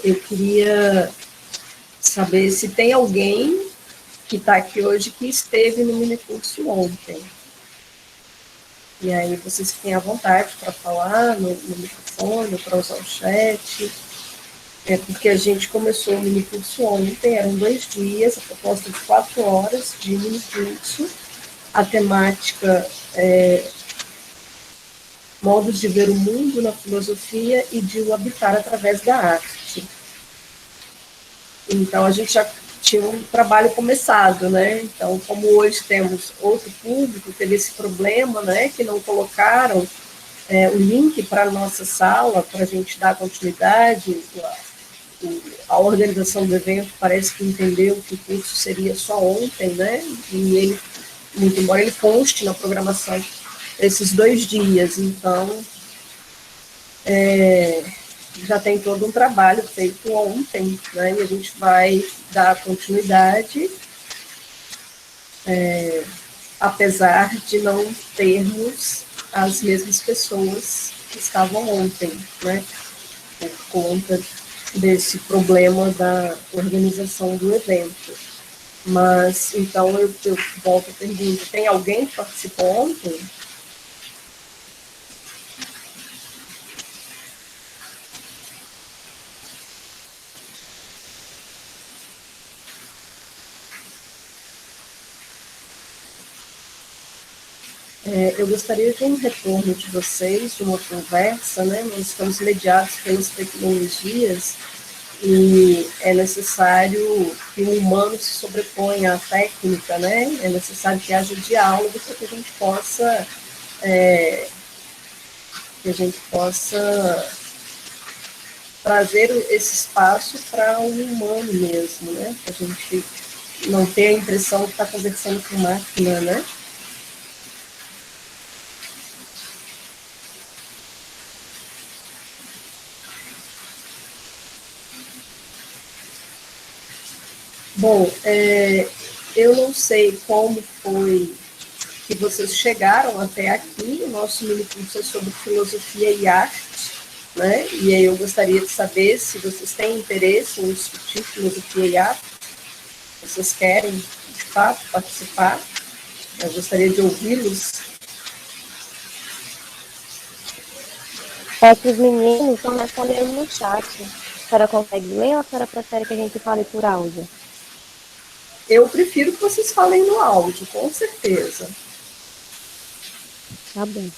eu queria saber se tem alguém que está aqui hoje que esteve no minicurso ontem. E aí vocês fiquem à vontade para falar no microfone, para usar o chat. Porque a gente começou o minicurso ontem, eram 2 dias, a proposta de 4 horas de minicurso. A temática é modos de ver o mundo na filosofia e de o habitar através da arte. Então, a gente já tinha um trabalho começado, né? Então, como hoje temos outro público, teve esse problema, né, que não colocaram o link para a nossa sala, para a gente dar continuidade. A organização do evento parece que entendeu que o curso seria só ontem, né? E ele, muito embora ele conste na programação esses 2 dias, então já tem todo um trabalho feito ontem, né? E a gente vai dar continuidade, apesar de não termos as mesmas pessoas que estavam ontem, né? Por conta desse problema da organização do evento. Mas, então, eu volto a pergunta, tem alguém que participou ontem? Eu gostaria de um retorno de vocês, de uma conversa, né? Nós estamos mediados pelas tecnologias e é necessário que o humano se sobreponha à técnica, né? É necessário que haja diálogo para que a gente possa trazer esse espaço para o humano mesmo, né? Para a gente não ter a impressão de estar conversando com máquina, né? Bom, eu não sei como foi que vocês chegaram até aqui. O nosso minicurso é sobre filosofia e arte, né? E aí eu gostaria de saber se vocês têm interesse em discutir filosofia e arte, vocês querem, de fato, participar. Eu gostaria de ouvi-los. É que os meninos estão respondendo no chat. A senhora consegue ler ou a senhora prefere que a gente fale por áudio? Eu prefiro que vocês falem no áudio, com certeza. Tá bom.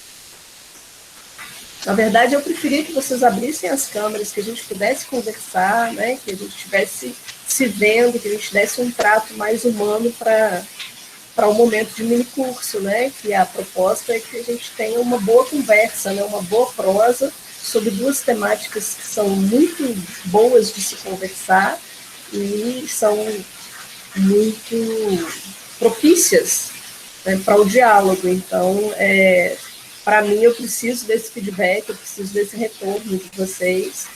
Na verdade, eu preferia que vocês abrissem as câmeras, que a gente pudesse conversar, né? Que a gente estivesse se vendo, que a gente desse um trato mais humano para o momento de minicurso, né? Que a proposta é que a gente tenha uma boa conversa, né? Uma boa prosa sobre 2 temáticas que são muito boas de se conversar e são muito propícias, né, para o diálogo. Então, para mim, eu preciso desse feedback, eu preciso desse retorno de vocês,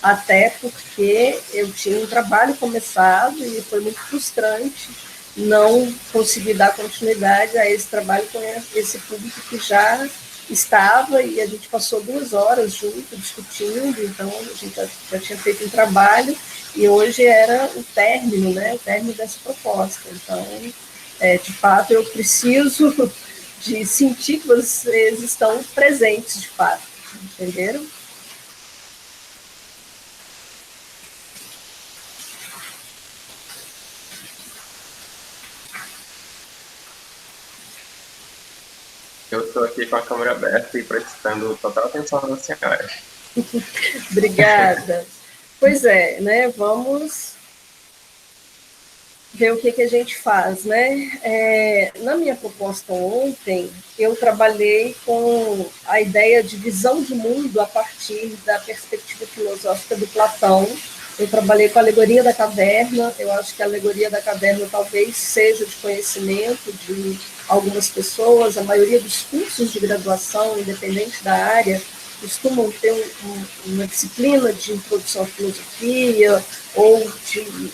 até porque eu tinha um trabalho começado e foi muito frustrante não conseguir dar continuidade a esse trabalho com esse público que já estava, e a gente passou 2 horas junto discutindo, então a gente já tinha feito um trabalho e hoje era o término, né, o término dessa proposta. Então, de fato, eu preciso de sentir que vocês estão presentes, de fato, entenderam? Eu estou aqui com a câmera aberta e prestando total atenção na senhora. Obrigada. Pois é, né? Vamos ver o que a gente faz, né? Na minha proposta ontem, eu trabalhei com a ideia de visão de mundo a partir da perspectiva filosófica do Platão. Eu trabalhei com a alegoria da caverna. Eu acho que a alegoria da caverna talvez seja de conhecimento de algumas pessoas. A maioria dos cursos de graduação, independente da área, costumam ter uma disciplina de introdução à filosofia ou de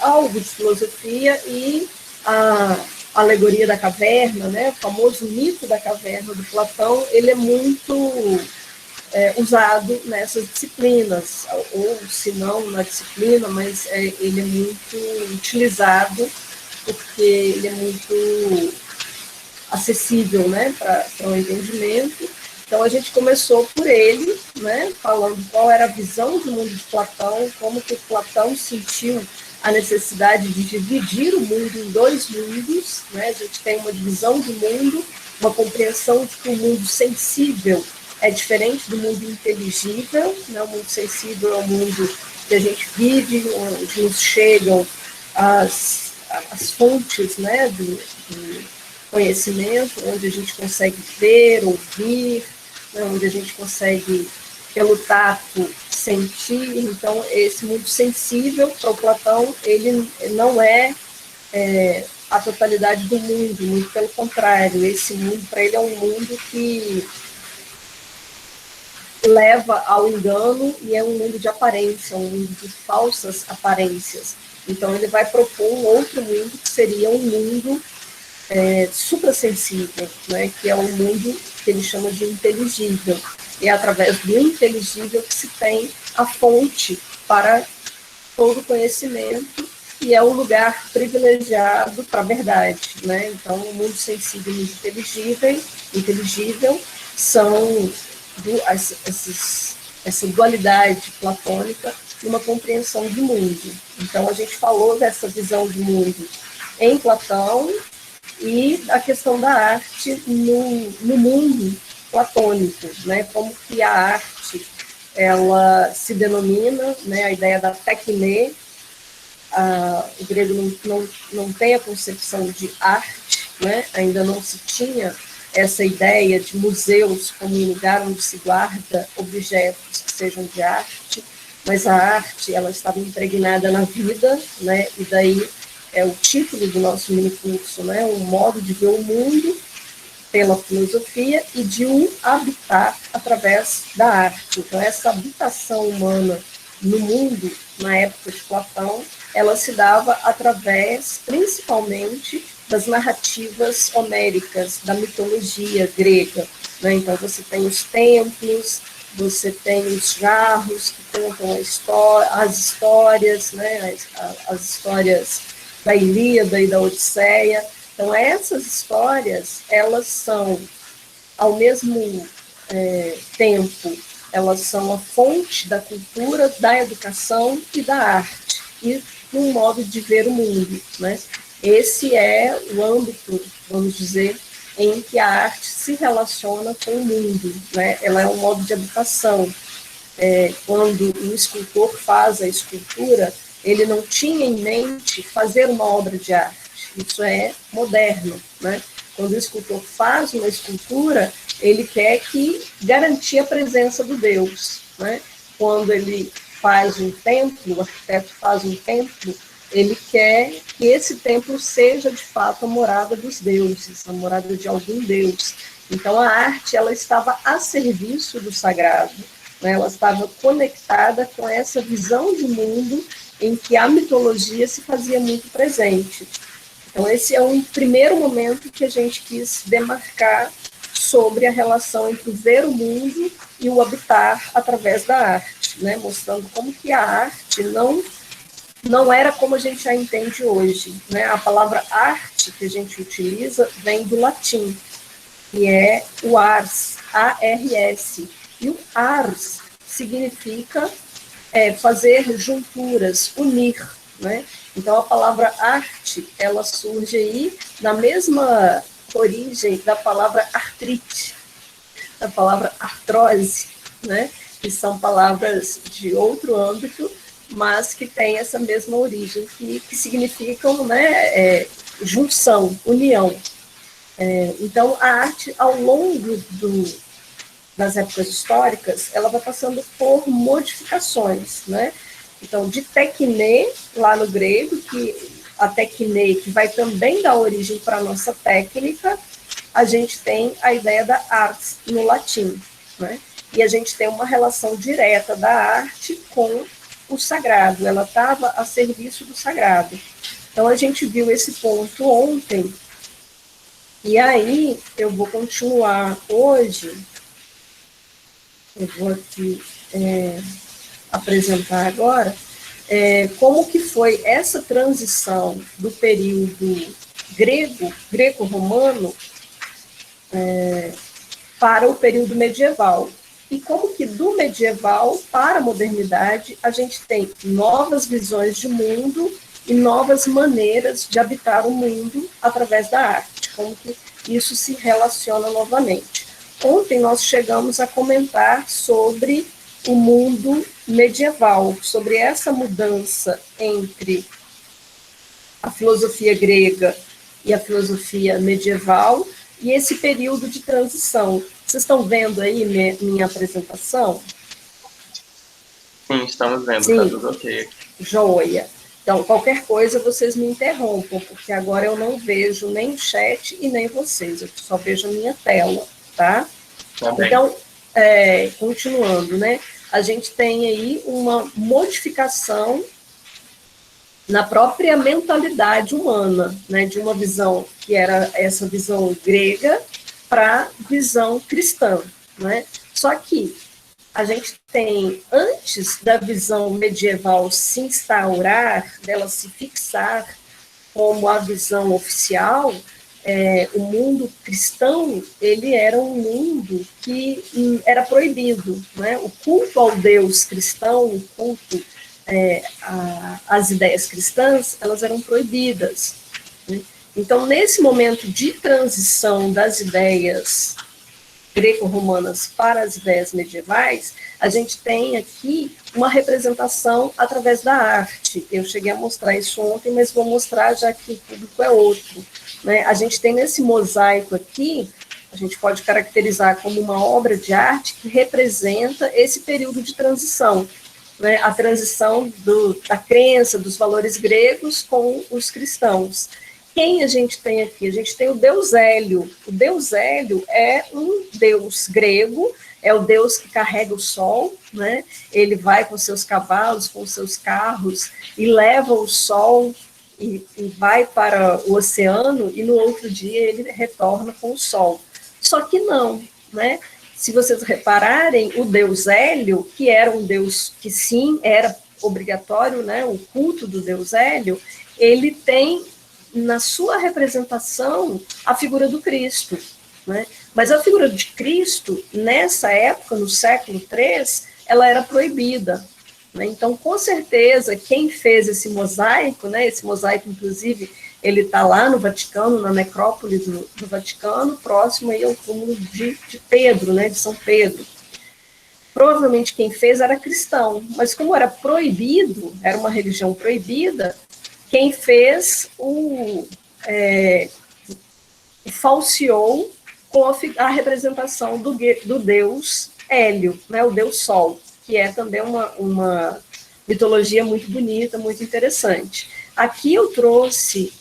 algo de filosofia, e a alegoria da caverna, né, o famoso mito da caverna do Platão, ele é muito usado nessas disciplinas, ou se não na disciplina, mas ele é muito utilizado porque ele é muito acessível, né, para o entendimento. Então a gente começou por ele, né, falando qual era a visão do mundo de Platão, como que Platão sentiu a necessidade de dividir o mundo em dois mundos, né? A gente tem uma divisão do mundo, uma compreensão de que o mundo sensível é diferente do mundo inteligível, né? O mundo sensível é o mundo que a gente vive, onde nos chegam as fontes, né, do conhecimento, onde a gente consegue ver, ouvir, né, onde a gente consegue, pelo tato, sentir. Então, esse mundo sensível, para o Platão, ele não é a totalidade do mundo, muito pelo contrário. Esse mundo, para ele, é um mundo que leva ao engano e é um mundo de aparência, um mundo de falsas aparências. Então, ele vai propor um outro mundo que seria um mundo suprassensível, né, que é o mundo que ele chama de inteligível. E é através do inteligível que se tem a fonte para todo conhecimento e é o lugar privilegiado para a verdade, né? Então, o mundo sensível e inteligível são essa dualidade platônica e uma compreensão de mundo. Então, a gente falou dessa visão de mundo em Platão e a questão da arte no mundo platônico, né? Como que a arte ela se denomina, né? A ideia da tekné, o grego não tem a concepção de arte, né? Ainda não se tinha essa ideia de museus como um lugar onde se guarda objetos que sejam de arte, mas a arte ela estava impregnada na vida, né? E daí é o título do nosso minicurso, né? O modo de ver o mundo pela filosofia e de o habitar através da arte. Então, essa habitação humana no mundo, na época de Platão, ela se dava através, principalmente, das narrativas homéricas, da mitologia grega, né? Então, você tem os templos, você tem os jarros que contam as histórias, né? As histórias da Ilíada e da Odisseia. Então, essas histórias, elas são, ao mesmo tempo, elas são a fonte da cultura, da educação e da arte, e um modo de ver o mundo, né? Esse é o âmbito, vamos dizer, em que a arte se relaciona com o mundo, né? Ela é um modo de habitação. Quando o escultor faz a escultura, ele não tinha em mente fazer uma obra de arte. Isso é moderno, né? Quando o escultor faz uma escultura, ele quer garantir a presença do Deus, né? Quando ele faz um templo, o arquiteto faz um templo, ele quer que esse templo seja, de fato, a morada dos deuses, a morada de algum Deus. Então, a arte ela estava a serviço do sagrado, né? Ela estava conectada com essa visão de mundo em que a mitologia se fazia muito presente. Então, esse é um primeiro momento que a gente quis demarcar sobre a relação entre o ver o mundo e o habitar através da arte, né? Mostrando como que a arte não era como a gente já entende hoje, né? A palavra arte que a gente utiliza vem do latim, que é o ars, A-R-S. E o ars significa fazer junturas, unir, né? Então, a palavra arte, ela surge aí na mesma origem da palavra artrite, da palavra artrose, né? Que são palavras de outro âmbito, mas que têm essa mesma origem, que significam, né, junção, união. Então, a arte, ao longo das épocas históricas, ela vai passando por modificações, né? Então, de tekné, lá no grego, que a tekné, que vai também dar origem para a nossa técnica, a gente tem a ideia da ars no latim, né? E a gente tem uma relação direta da arte com o sagrado, ela estava a serviço do sagrado. Então, a gente viu esse ponto ontem, e aí eu vou continuar hoje eu vou aqui apresentar agora, como que foi essa transição do período greco-romano, para o período medieval. E como que do medieval para a modernidade a gente tem novas visões de mundo e novas maneiras de habitar o mundo através da arte, como que isso se relaciona novamente. Ontem nós chegamos a comentar sobre o mundo medieval, sobre essa mudança entre a filosofia grega e a filosofia medieval, e esse período de transição. Vocês estão vendo aí minha apresentação? Sim, estamos vendo, Sim. está tudo ok. Joia. Então, qualquer coisa, vocês me interrompam, porque agora eu não vejo nem o chat e nem vocês, eu só vejo a minha tela, tá? Então, continuando, né? A gente tem aí uma modificação na própria mentalidade humana, né, de uma visão que era essa visão grega para visão cristã, né? Só que a gente tem, antes da visão medieval se instaurar, dela se fixar como a visão oficial, o mundo cristão, ele era um mundo que era proibido, né? O culto ao Deus cristão, o culto as ideias cristãs, elas eram proibidas, né? Então, nesse momento de transição das ideias greco-romanas para as ideias medievais, a gente tem aqui uma representação através da arte. Eu cheguei a mostrar isso ontem, mas vou mostrar já que o público é outro, né? A gente tem nesse mosaico aqui, a gente pode caracterizar como uma obra de arte que representa esse período de transição, né, a transição da crença, dos valores gregos com os cristãos. Quem a gente tem aqui? A gente tem o deus Hélio. O deus Hélio é um deus grego, é o deus que carrega o sol, né? Ele vai com seus cavalos, com seus carros, e leva o sol e vai para o oceano, e no outro dia ele retorna com o sol. Só que não, né? Se vocês repararem, o deus Hélio, que era um deus que sim, era obrigatório, né, o culto do deus Hélio, ele tem na sua representação a figura do Cristo, né? Mas a figura de Cristo, nessa época, no século III, ela era proibida, né? Então, com certeza, quem fez esse mosaico, né, esse mosaico, inclusive, ele está lá no Vaticano, na necrópole do Vaticano, próximo aí ao túmulo de Pedro, né, de São Pedro. Provavelmente quem fez era cristão, mas como era proibido, era uma religião proibida, quem fez falseou com a representação do deus Hélio, né, o deus Sol, que é também uma mitologia muito bonita, muito interessante. Aqui eu trouxe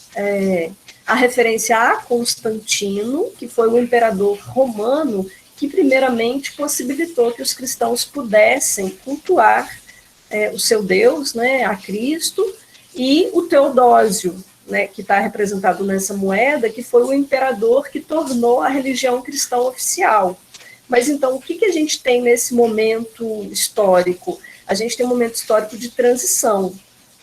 a referência a Constantino, que foi o imperador romano que primeiramente possibilitou que os cristãos pudessem cultuar o seu Deus, né, a Cristo, e o Teodósio, né, que está representado nessa moeda, que foi o imperador que tornou a religião cristã oficial. Mas então, o que a gente tem nesse momento histórico? A gente tem um momento histórico de transição.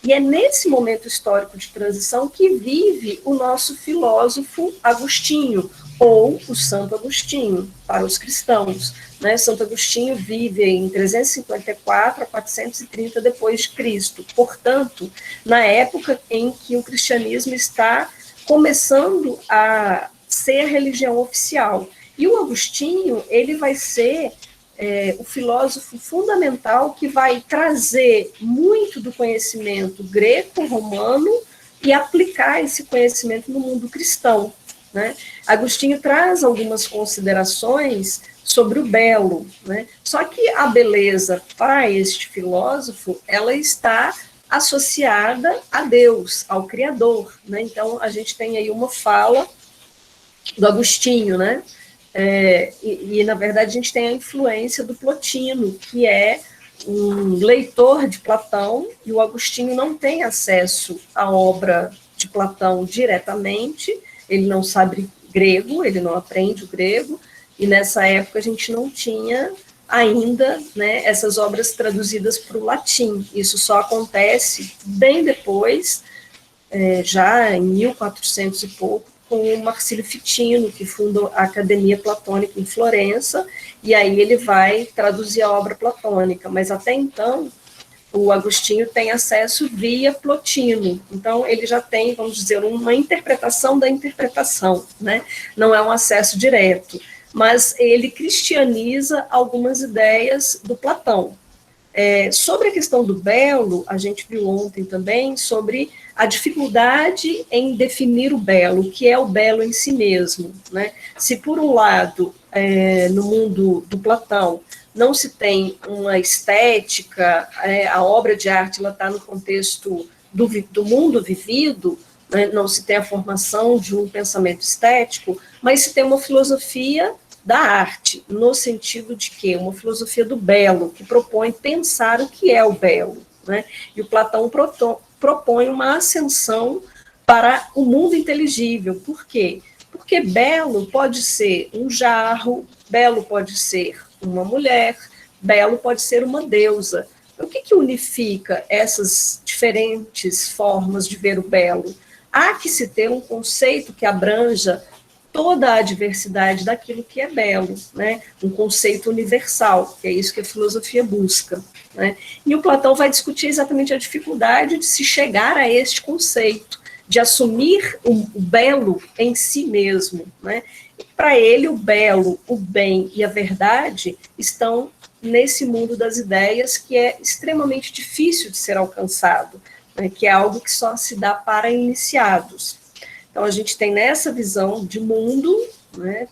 E é nesse momento histórico de transição que vive o nosso filósofo Agostinho, ou o Santo Agostinho, para os cristãos, né? Santo Agostinho vive em 354 a 430 depois de Cristo. Portanto, na época em que o cristianismo está começando a ser a religião oficial. E o Agostinho, ele vai ser o filósofo fundamental que vai trazer muito do conhecimento greco-romano e aplicar esse conhecimento no mundo cristão, né? Agostinho traz algumas considerações sobre o belo, né? Só que a beleza para este filósofo, ela está associada a Deus, ao Criador, né? Então a gente tem aí uma fala do Agostinho, né? Na verdade, a gente tem a influência do Plotino, que é um leitor de Platão, e o Agostinho não tem acesso à obra de Platão diretamente, ele não sabe grego, ele não aprende o grego, e nessa época a gente não tinha ainda, né, essas obras traduzidas para o latim. Isso só acontece bem depois, já em 1400 e pouco, com o Marsilio Ficino, que fundou a Academia Platônica em Florença, e aí ele vai traduzir a obra platônica, mas até então o Agostinho tem acesso via Plotino, então ele já tem, vamos dizer, uma interpretação da interpretação, né? Não é um acesso direto, mas ele cristianiza algumas ideias do Platão. Sobre a questão do belo, a gente viu ontem também sobre a dificuldade em definir o belo, o que é o belo em si mesmo, né? Se por um lado, no mundo do Platão, não se tem uma estética, a obra de arte está no contexto do mundo vivido, né? Não se tem a formação de um pensamento estético, mas se tem uma filosofia da arte, no sentido de que uma filosofia do belo, que propõe pensar o que é o belo, né? E o Platão propõe uma ascensão para o mundo inteligível. Por quê? Porque belo pode ser um jarro, belo pode ser uma mulher, belo pode ser uma deusa. O que unifica essas diferentes formas de ver o belo? Há que se ter um conceito que abranja toda a diversidade daquilo que é belo, né? Um conceito universal, que é isso que a filosofia busca, né? E o Platão vai discutir exatamente a dificuldade de se chegar a este conceito, de assumir o belo em si mesmo, né? Para ele, o belo, o bem e a verdade estão nesse mundo das ideias que é extremamente difícil de ser alcançado, né? Que é algo que só se dá para iniciados. Então, a gente tem nessa visão de mundo, né,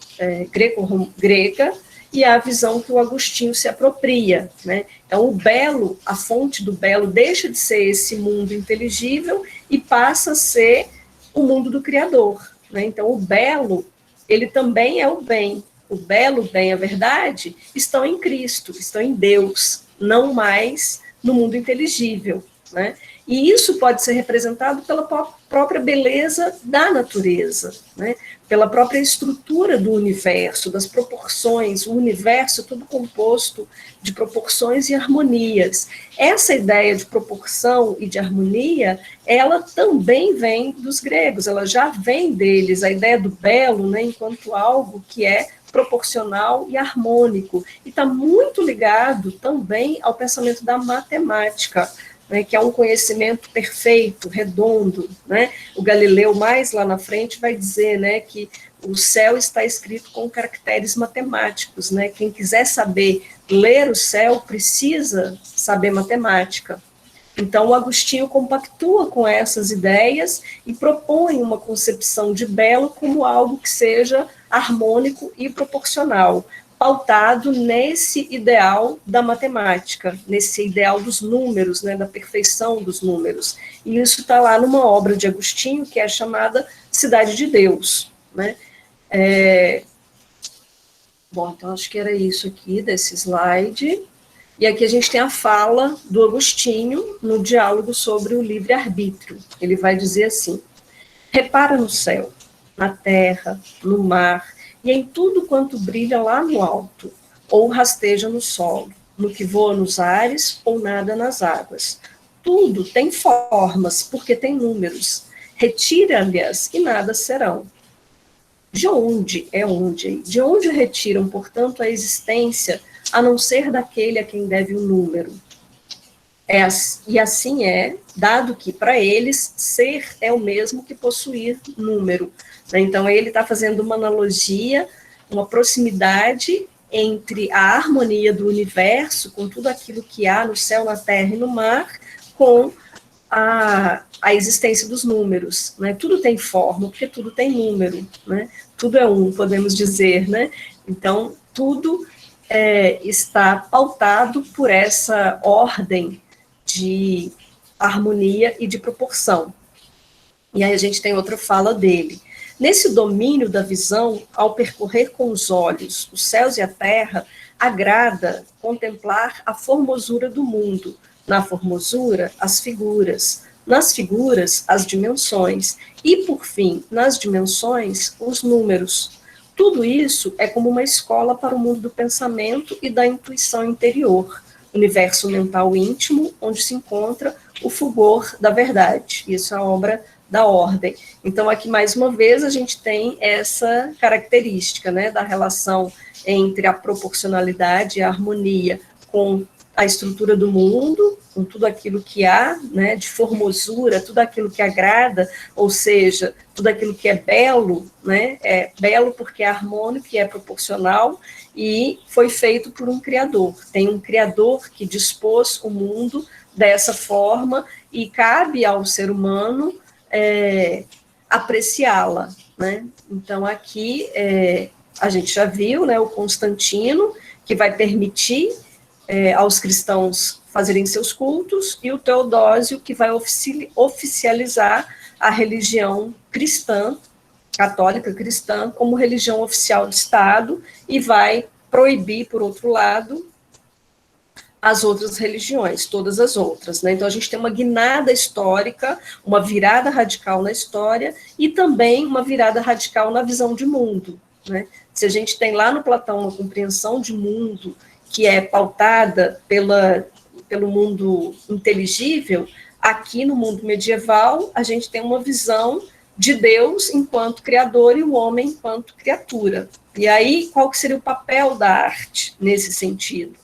grega, e a visão que o Agostinho se apropria, né? Então, o belo, a fonte do belo, deixa de ser esse mundo inteligível e passa a ser o mundo do Criador, né? Então, o belo, ele também é o bem. O belo, o bem, a verdade, estão em Cristo, estão em Deus, não mais no mundo inteligível, né? E isso pode ser representado pela própria beleza da natureza, né? Pela própria estrutura do universo, das proporções, o universo todo composto de proporções e harmonias. Essa ideia de proporção e de harmonia, ela também vem dos gregos, ela já vem deles, a ideia do belo, né, enquanto algo que é proporcional e harmônico, e está muito ligado também ao pensamento da matemática, né, que é um conhecimento perfeito, redondo, né? O Galileu, mais lá na frente, vai dizer, né, que o céu está escrito com caracteres matemáticos, né? Quem quiser saber ler o céu precisa saber matemática. Então, o Agostinho compactua com essas ideias e propõe uma concepção de belo como algo que seja harmônico e proporcional, pautado nesse ideal da matemática, nesse ideal dos números, né, da perfeição dos números. E isso está lá numa obra de Agostinho, que é chamada Cidade de Deus, né? Bom, então acho que era isso aqui desse slide. E aqui a gente tem a fala do Agostinho no diálogo sobre o livre-arbítrio. Ele vai dizer assim: repara no céu, na terra, no mar, e em tudo quanto brilha lá no alto, ou rasteja no solo, no que voa nos ares ou nada nas águas. Tudo tem formas, porque tem números. Retira-lhes e nada serão. De onde retiram, portanto, a existência, a não ser daquele a quem deve o número? E assim é, dado que, para eles, ser é o mesmo que possuir número. Então, ele está fazendo uma analogia, uma proximidade entre a harmonia do universo, com tudo aquilo que há no céu, na terra e no mar, com a existência dos números, né? Tudo tem forma, porque tudo tem número, né? Tudo é um, podemos dizer, né? Então, tudo está pautado por essa ordem de harmonia e de proporção. E aí a gente tem outra fala dele. Nesse domínio da visão, ao percorrer com os olhos os céus e a terra, agrada contemplar a formosura do mundo. Na formosura, as figuras. Nas figuras, as dimensões. E, por fim, nas dimensões, os números. tudo isso é como uma escola para o mundo do pensamento e da intuição interior, universo mental íntimo, onde se encontra o fulgor da verdade. Isso é a obra da ordem. Então, aqui, mais uma vez, a gente tem essa característica, né, da relação entre a proporcionalidade e a harmonia com a estrutura do mundo, com tudo aquilo que há, né, de formosura, tudo aquilo que agrada, ou seja, tudo aquilo que é belo, né, é belo porque é harmônico e é proporcional, e foi feito por um criador. Tem um criador que dispôs o mundo dessa forma, e cabe ao ser humano apreciá-la, né? Então, aqui, a gente já viu, né, o Constantino, que vai permitir aos cristãos fazerem seus cultos, e o Teodósio, que vai oficializar a religião cristã, católica cristã, como religião oficial do Estado, e vai proibir, por outro lado, as outras religiões, todas as outras, né? Então, a gente tem uma guinada histórica, uma virada radical na história, e também uma virada radical na visão de mundo, né? Se a gente tem lá no Platão uma compreensão de mundo que é pautada pelo mundo inteligível, aqui no mundo medieval, a gente tem uma visão de Deus enquanto criador e o homem enquanto criatura. E aí, qual que seria o papel da arte nesse sentido?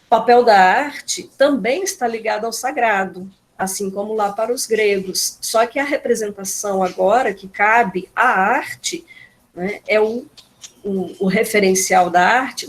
O papel da arte também está ligado ao sagrado, assim como lá para os gregos. Só que a representação agora que cabe à arte, né, é o referencial da arte,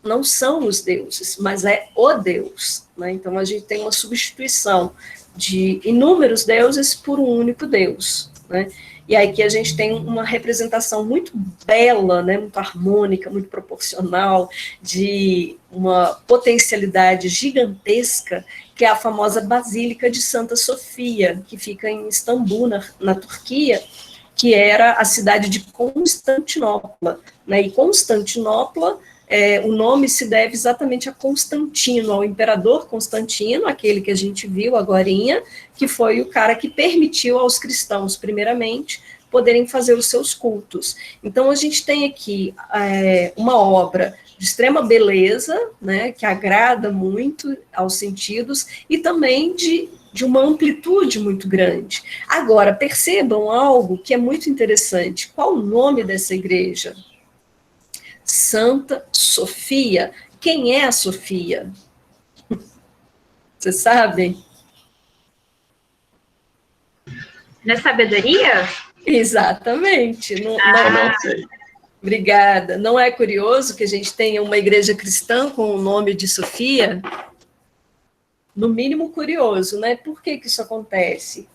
não são os deuses, mas é o Deus, né? Então, a gente tem uma substituição de inúmeros deuses por um único Deus, né? E aí que a gente tem uma representação muito bela, né, muito harmônica, muito proporcional, de uma potencialidade gigantesca, que é a famosa Basílica de Santa Sofia, que fica em Istambul, na Turquia, que era a cidade de Constantinopla, né? E Constantinopla, o nome se deve exatamente a Constantino, ao imperador Constantino, aquele que a gente viu agorinha, que foi o cara que permitiu aos cristãos, primeiramente, poderem fazer os seus cultos. Então, a gente tem aqui uma obra de extrema beleza, né, que agrada muito aos sentidos, e também de uma amplitude muito grande. Agora, percebam algo que é muito interessante. Qual o nome dessa igreja? Santa Sofia. Quem é a Sofia? Vocês sabem? Na sabedoria? Exatamente. Eu não sei. Obrigada. Não é curioso que a gente tenha uma igreja cristã com o nome de Sofia? No mínimo curioso, né? Por que isso acontece?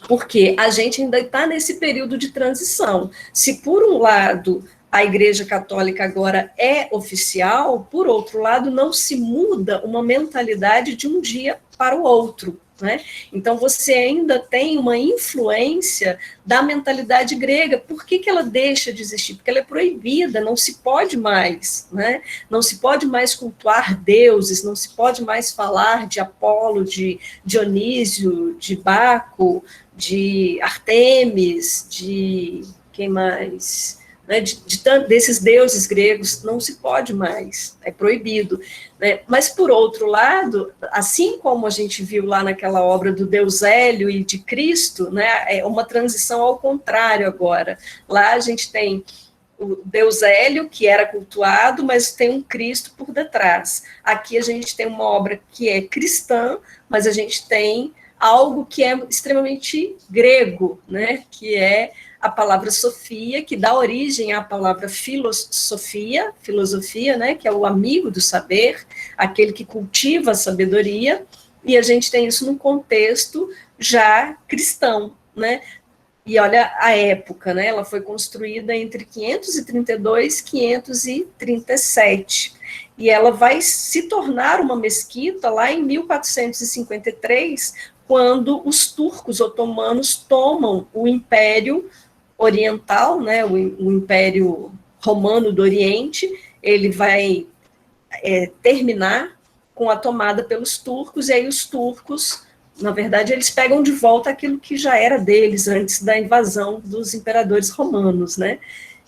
Porque a gente ainda está nesse período de transição. Se, por um lado, a Igreja Católica agora é oficial, por outro lado, não se muda uma mentalidade de um dia para o outro, né? Então, você ainda tem uma influência da mentalidade grega. Por que ela deixa de existir? Porque ela é proibida, não se pode mais, né? Não se pode mais cultuar deuses, não se pode mais falar de Apolo, de Dionísio, de Baco, de Artemis, de quem mais? Né, desses deuses gregos, não se pode mais, é proibido. Né? Mas, por outro lado, assim como a gente viu lá naquela obra do Deus Hélio e de Cristo, né, é uma transição ao contrário agora. Lá a gente tem o Deus Hélio, que era cultuado, mas tem um Cristo por detrás. Aqui a gente tem uma obra que é cristã, mas a gente tem algo que é extremamente grego, né, que é a palavra Sofia, que dá origem à palavra filosofia, né, que é o amigo do saber, aquele que cultiva a sabedoria, e a gente tem isso num contexto já cristão, né? E olha a época, né? Ela foi construída entre 532 e 537, e ela vai se tornar uma mesquita lá em 1453, quando os turcos otomanos tomam o Império Oriental, né, o Império Romano do Oriente. Ele vai terminar com a tomada pelos turcos, e aí os turcos Na verdade, eles pegam de volta aquilo que já era deles antes da invasão dos imperadores romanos, né?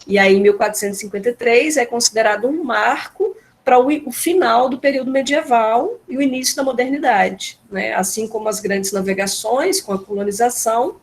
E aí, 1453 é considerado um marco para o final do período medieval e o início da modernidade, né? Assim como as grandes navegações com a colonização,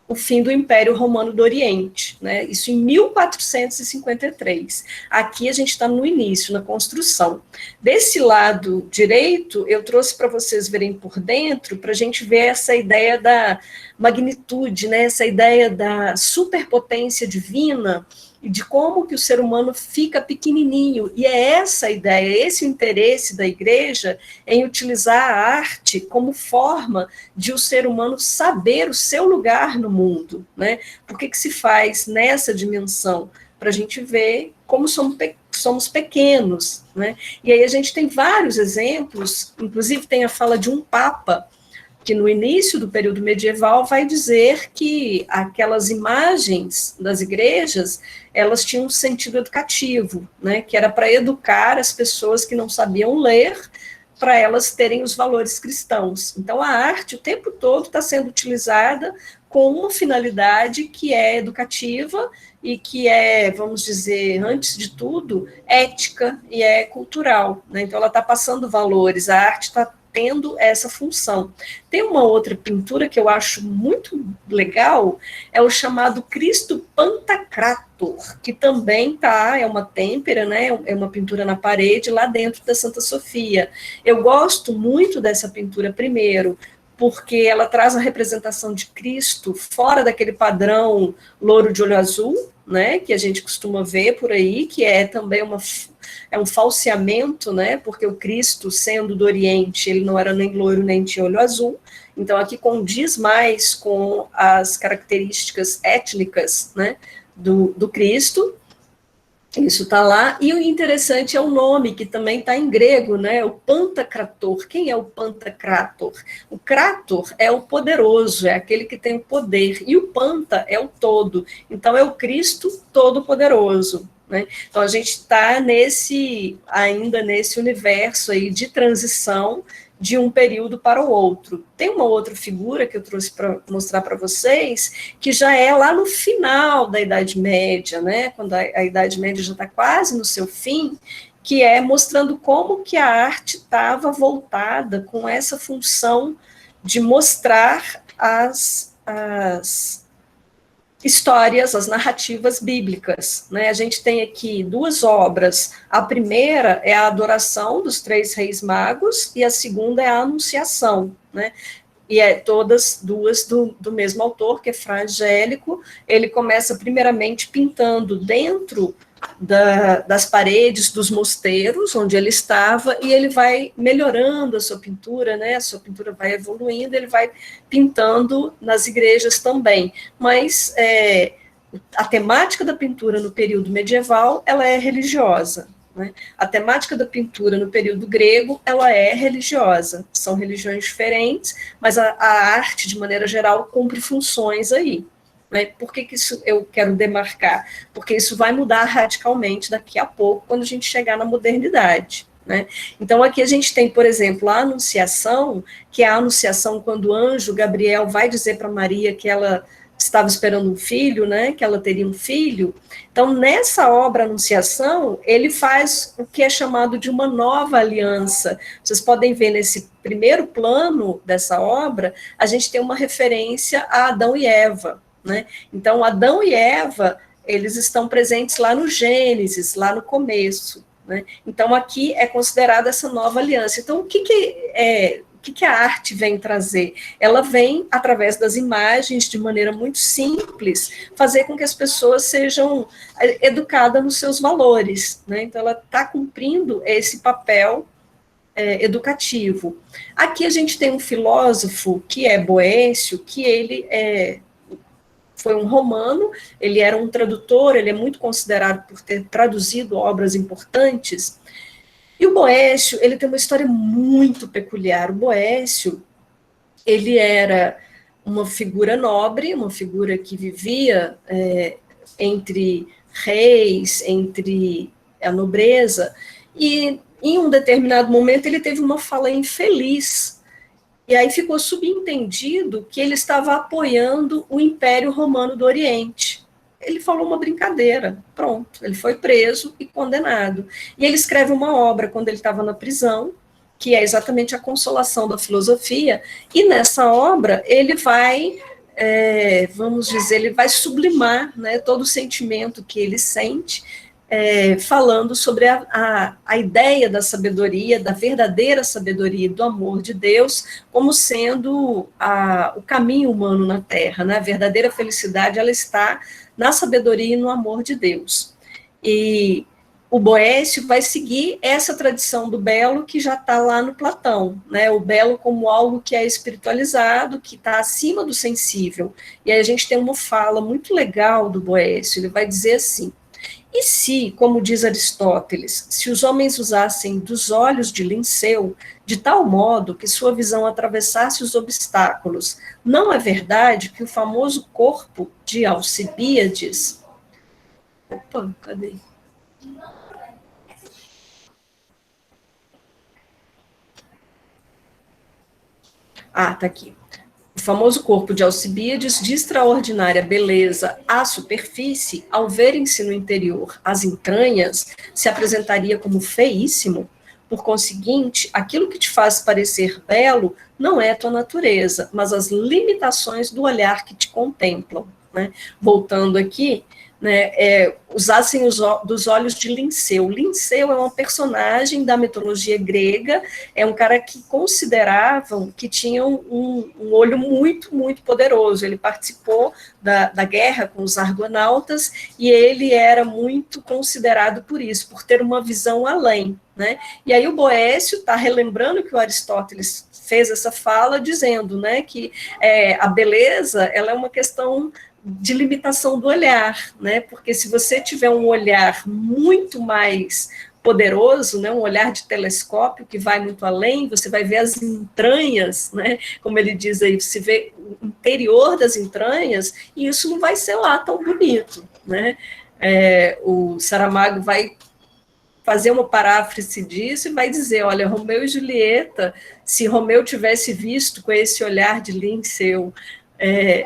o fim do Império Romano do Oriente, né? Isso em 1453. Aqui a gente está no início, na construção. Desse lado direito, eu trouxe para vocês verem por dentro, para a gente ver essa ideia da magnitude, né? Essa ideia da superpotência divina e de como que o ser humano fica pequenininho. E é essa a ideia, esse o interesse da igreja em utilizar a arte como forma de o ser humano saber o seu lugar no mundo, né? Por que se faz nessa dimensão? Para a gente ver como somos pequenos, né? E aí a gente tem vários exemplos, inclusive tem a fala de um papa, que no início do período medieval vai dizer que aquelas imagens das igrejas, elas tinham um sentido educativo, né, que era para educar as pessoas que não sabiam ler, para elas terem os valores cristãos. Então, a arte, o tempo todo, está sendo utilizada com uma finalidade que é educativa e que é, vamos dizer, antes de tudo, ética e é cultural, né? Então, ela está passando valores, a arte está tendo essa função. Tem uma outra pintura que eu acho muito legal, é o chamado Cristo Pantocrator, que também é uma têmpera, né, é uma pintura na parede lá dentro da Santa Sofia. Eu gosto muito dessa pintura, primeiro, porque ela traz a representação de Cristo fora daquele padrão louro de olho azul, né, que a gente costuma ver por aí, que é também um falseamento, né, porque o Cristo, sendo do Oriente, ele não era nem loiro nem tinha olho azul, então aqui condiz mais com as características étnicas, né, do Cristo. Isso está lá, e o interessante é o nome, que também está em grego, né? O Pantocrator. Quem é o Pantocrator? O Krator é o poderoso, é aquele que tem o poder, e o Panta é o todo. Então, é o Cristo Todo-Poderoso, né? Então, a gente está ainda nesse universo aí de transição de um período para o outro. Tem uma outra figura que eu trouxe para mostrar para vocês, que já é lá no final da Idade Média, né, quando a Idade Média já está quase no seu fim, que é mostrando como que a arte estava voltada com essa função de mostrar as histórias, as narrativas bíblicas, né? A gente tem aqui duas obras. A primeira é a Adoração dos Três Reis Magos e a segunda é a Anunciação, né? E todas duas do mesmo autor, que é Fra Angélico. Ele começa primeiramente pintando dentro das paredes dos mosteiros onde ele estava, e ele vai melhorando a sua pintura, né? A sua pintura vai evoluindo, ele vai pintando nas igrejas também, mas a temática da pintura no período medieval, ela é religiosa, né? A temática da pintura no período grego, ela é religiosa, são religiões diferentes, mas a arte, de maneira geral, cumpre funções aí. Por que isso eu quero demarcar? Porque isso vai mudar radicalmente daqui a pouco, quando a gente chegar na modernidade, né? Então, aqui a gente tem, por exemplo, a Anunciação, que é a Anunciação quando o anjo Gabriel vai dizer para Maria que ela estava esperando um filho, né, que ela teria um filho. Então, nessa obra Anunciação, ele faz o que é chamado de uma nova aliança. Vocês podem ver nesse primeiro plano dessa obra, a gente tem uma referência a Adão e Eva, né? Então, Adão e Eva, eles estão presentes lá no Gênesis, lá no começo, né? Então, aqui é considerada essa nova aliança. Então, o que a arte vem trazer? Ela vem, através das imagens, de maneira muito simples, fazer com que as pessoas sejam educadas nos seus valores, né? Então, ela está cumprindo esse papel educativo. Aqui a gente tem um filósofo, que é Boécio, que ele foi um romano, ele era um tradutor, ele é muito considerado por ter traduzido obras importantes. E o Boécio, ele tem uma história muito peculiar. O Boécio, ele era uma figura nobre, uma figura que vivia entre reis, entre a nobreza, e em um determinado momento ele teve uma fala infeliz, E aí ficou subentendido que ele estava apoiando o Império Romano do Oriente. Ele falou uma brincadeira, pronto, ele foi preso e condenado. E ele escreve uma obra quando ele estava na prisão, que é exatamente a Consolação da Filosofia, e nessa obra ele vai, vamos dizer, ele vai sublimar, né, todo o sentimento que ele sente, falando sobre a ideia da sabedoria, da verdadeira sabedoria e do amor de Deus, como sendo o caminho humano na Terra, né? A verdadeira felicidade, ela está na sabedoria e no amor de Deus. E o Boécio vai seguir essa tradição do belo que já está lá no Platão, né? O belo como algo que é espiritualizado, que está acima do sensível. E aí a gente tem uma fala muito legal do Boécio, ele vai dizer assim: e se, como diz Aristóteles, se os homens usassem dos olhos de Linceu, de tal modo que sua visão atravessasse os obstáculos, não é verdade que o famoso corpo de Alcibíades... Opa, cadê? Tá aqui. O famoso corpo de Alcibíades, de extraordinária beleza à superfície, ao verem-se no interior as entranhas, se apresentaria como feíssimo. Por conseguinte, aquilo que te faz parecer belo não é tua natureza, mas as limitações do olhar que te contemplam. Né? Voltando aqui, né, usassem dos olhos de Linceu. Linceu é uma personagem da mitologia grega, é um cara que consideravam que tinha um olho muito, muito poderoso. Ele participou da guerra com os argonautas e ele era muito considerado por isso, por ter uma visão além. Né? E aí o Boécio está relembrando que o Aristóteles fez essa fala, dizendo, né, que a beleza ela é uma questão de limitação do olhar, né? Porque se você tiver um olhar muito mais poderoso, né, um olhar de telescópio que vai muito além, você vai ver as entranhas, né, como ele diz aí, você vê o interior das entranhas, e isso não vai ser lá tão bonito, né? O Saramago vai fazer uma paráfrase disso e vai dizer, olha, Romeu e Julieta, se Romeu tivesse visto com esse olhar de Linceu,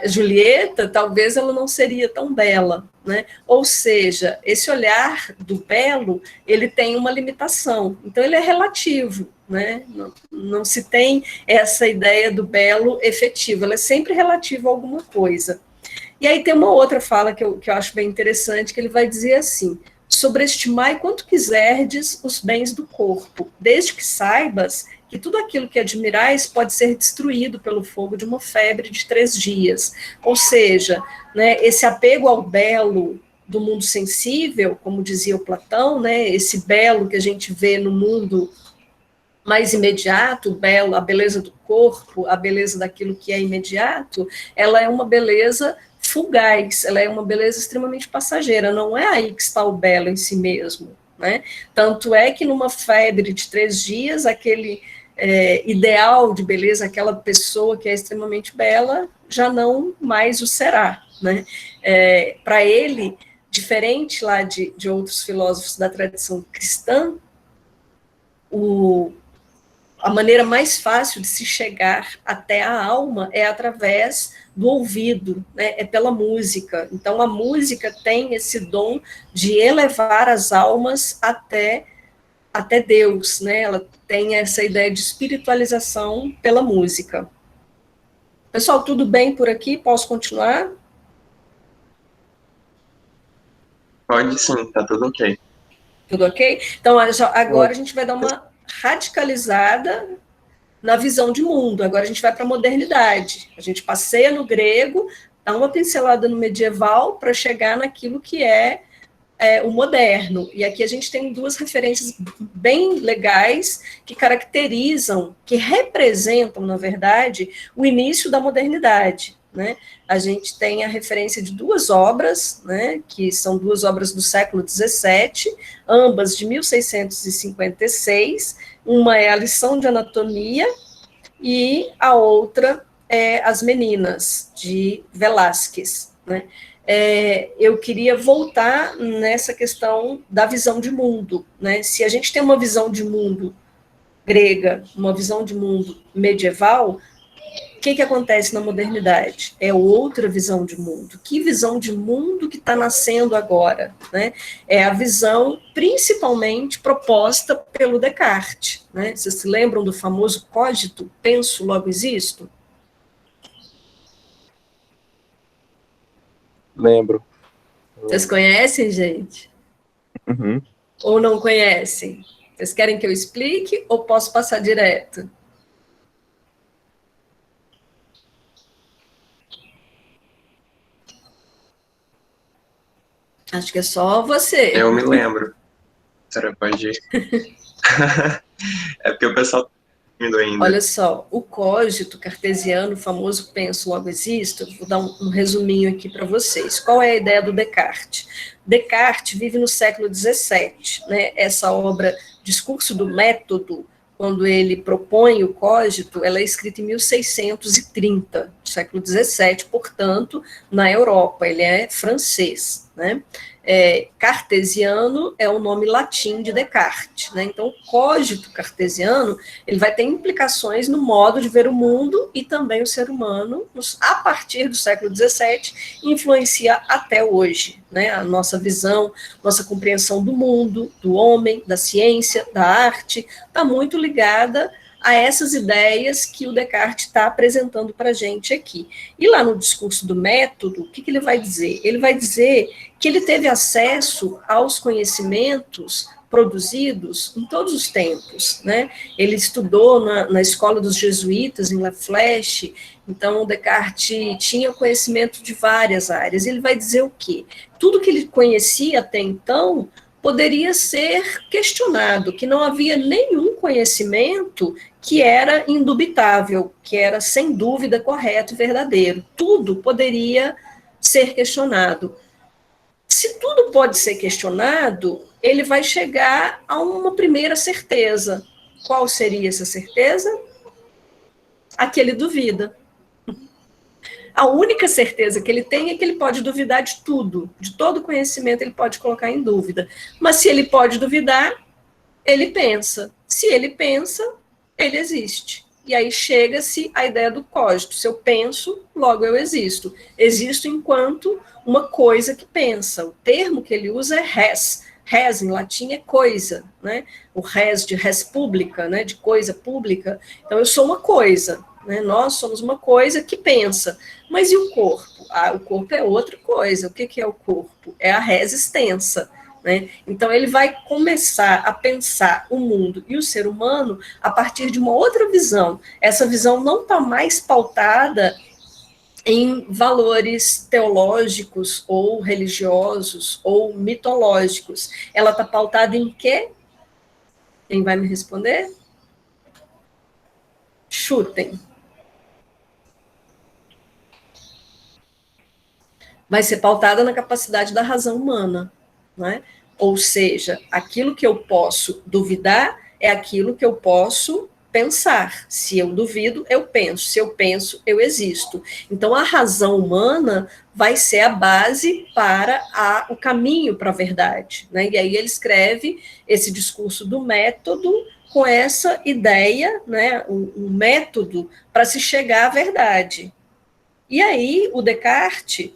Julieta, talvez ela não seria tão bela, né? Ou seja, esse olhar do belo, ele tem uma limitação, então ele é relativo, né? Não se tem essa ideia do belo efetivo, ela é sempre relativa a alguma coisa. E aí tem uma outra fala que eu acho bem interessante, que ele vai dizer assim: sobreestimai quanto quiserdes os bens do corpo, desde que saibas que tudo aquilo que admirais pode ser destruído pelo fogo de uma febre de 3 dias. Ou seja, né, esse apego ao belo do mundo sensível, como dizia o Platão, né, esse belo que a gente vê no mundo mais imediato, o belo, a beleza do corpo, a beleza daquilo que é imediato, ela é uma beleza fugaz, ela é uma beleza extremamente passageira, não é aí que está o belo em si mesmo. Né? Tanto é que numa febre de 3 dias, aquele ideal de beleza, aquela pessoa que é extremamente bela, já não mais o será. Né? Para ele, diferente lá de outros filósofos da tradição cristã, a maneira mais fácil de se chegar até a alma é através do ouvido, né? É pela música. Então, a música tem esse dom de elevar as almas até Deus, né? Ela tem essa ideia de espiritualização pela música. Pessoal, tudo bem por aqui? Posso continuar? Pode sim, tá tudo ok. Tudo ok? Então, agora a gente vai dar uma radicalizada na visão de mundo. Agora a gente vai para a modernidade. A gente passeia no grego, dá uma pincelada no medieval para chegar naquilo que é o moderno. E aqui a gente tem 2 referências bem legais que caracterizam, que representam, na verdade, o início da modernidade. Né? A gente tem a referência de 2 obras, né, que são 2 obras do século XVII, ambas de 1656. Uma é a Lição de Anatomia e a outra é As Meninas, de Velázquez. Né? Eu queria voltar nessa questão da visão de mundo. Né? Se a gente tem uma visão de mundo grega, uma visão de mundo medieval, o que acontece na modernidade? É outra visão de mundo. Que visão de mundo que está nascendo agora? Né? É a visão principalmente proposta pelo Descartes. Né? Vocês se lembram do famoso cogito, penso, logo existo? Lembro. Vocês conhecem, gente? Uhum. Ou não conhecem? Vocês querem que eu explique ou posso passar direto? Acho que é só você. Eu me lembro. Será que pode ir? É porque o pessoal está dormindo ainda. Olha só, o cogito cartesiano, o famoso penso, logo existo, vou dar um resuminho aqui para vocês. Qual é a ideia do Descartes? Descartes vive no século XVII, né? Essa obra, Discurso do Método, quando ele propõe o cogito, ela é escrita em 1630, século XVII, portanto, na Europa, ele é francês, né? Cartesiano é o nome latim de Descartes, né? Então, o cogito cartesiano, ele vai ter implicações no modo de ver o mundo e também o ser humano, a partir do século XVII, influencia até hoje, né? A nossa visão, nossa compreensão do mundo, do homem, da ciência, da arte, está muito ligada a essas ideias que o Descartes está apresentando para a gente aqui. E lá no discurso do método, o que ele vai dizer? Ele vai dizer que ele teve acesso aos conhecimentos produzidos em todos os tempos, né? Ele estudou na escola dos jesuítas, em La Flèche, então o Descartes tinha conhecimento de várias áreas. Ele vai dizer o quê? Tudo que ele conhecia até então poderia ser questionado, que não havia nenhum conhecimento que era indubitável, que era sem dúvida correto e verdadeiro. Tudo poderia ser questionado. Se tudo pode ser questionado, ele vai chegar a uma primeira certeza. Qual seria essa certeza? A que ele duvida. A única certeza que ele tem é que ele pode duvidar de tudo, de todo conhecimento ele pode colocar em dúvida. Mas se ele pode duvidar, ele pensa. Se ele pensa, ele existe. E aí chega-se a ideia do cogito. Se eu penso, logo eu existo. Existo enquanto uma coisa que pensa. O termo que ele usa é res. Res, em latim, é coisa, né? O res de res pública, né? De coisa pública. Então, eu sou uma coisa, né? Nós somos uma coisa que pensa. Mas e o corpo? O corpo é outra coisa. O que é o corpo? É a res extensa. Né? Então, ele vai começar a pensar o mundo e o ser humano a partir de uma outra visão. Essa visão não está mais pautada em valores teológicos ou religiosos ou mitológicos. Ela está pautada em quê? Quem vai me responder? Chutem. Vai ser pautada na capacidade da razão humana. Né? Ou seja, aquilo que eu posso duvidar é aquilo que eu posso pensar. Se eu duvido, eu penso. Se eu penso, eu existo. Então, a razão humana vai ser a base para o caminho para a verdade. Né? E aí ele escreve esse discurso do método com essa ideia, né? um método para se chegar à verdade. E aí, o Descartes,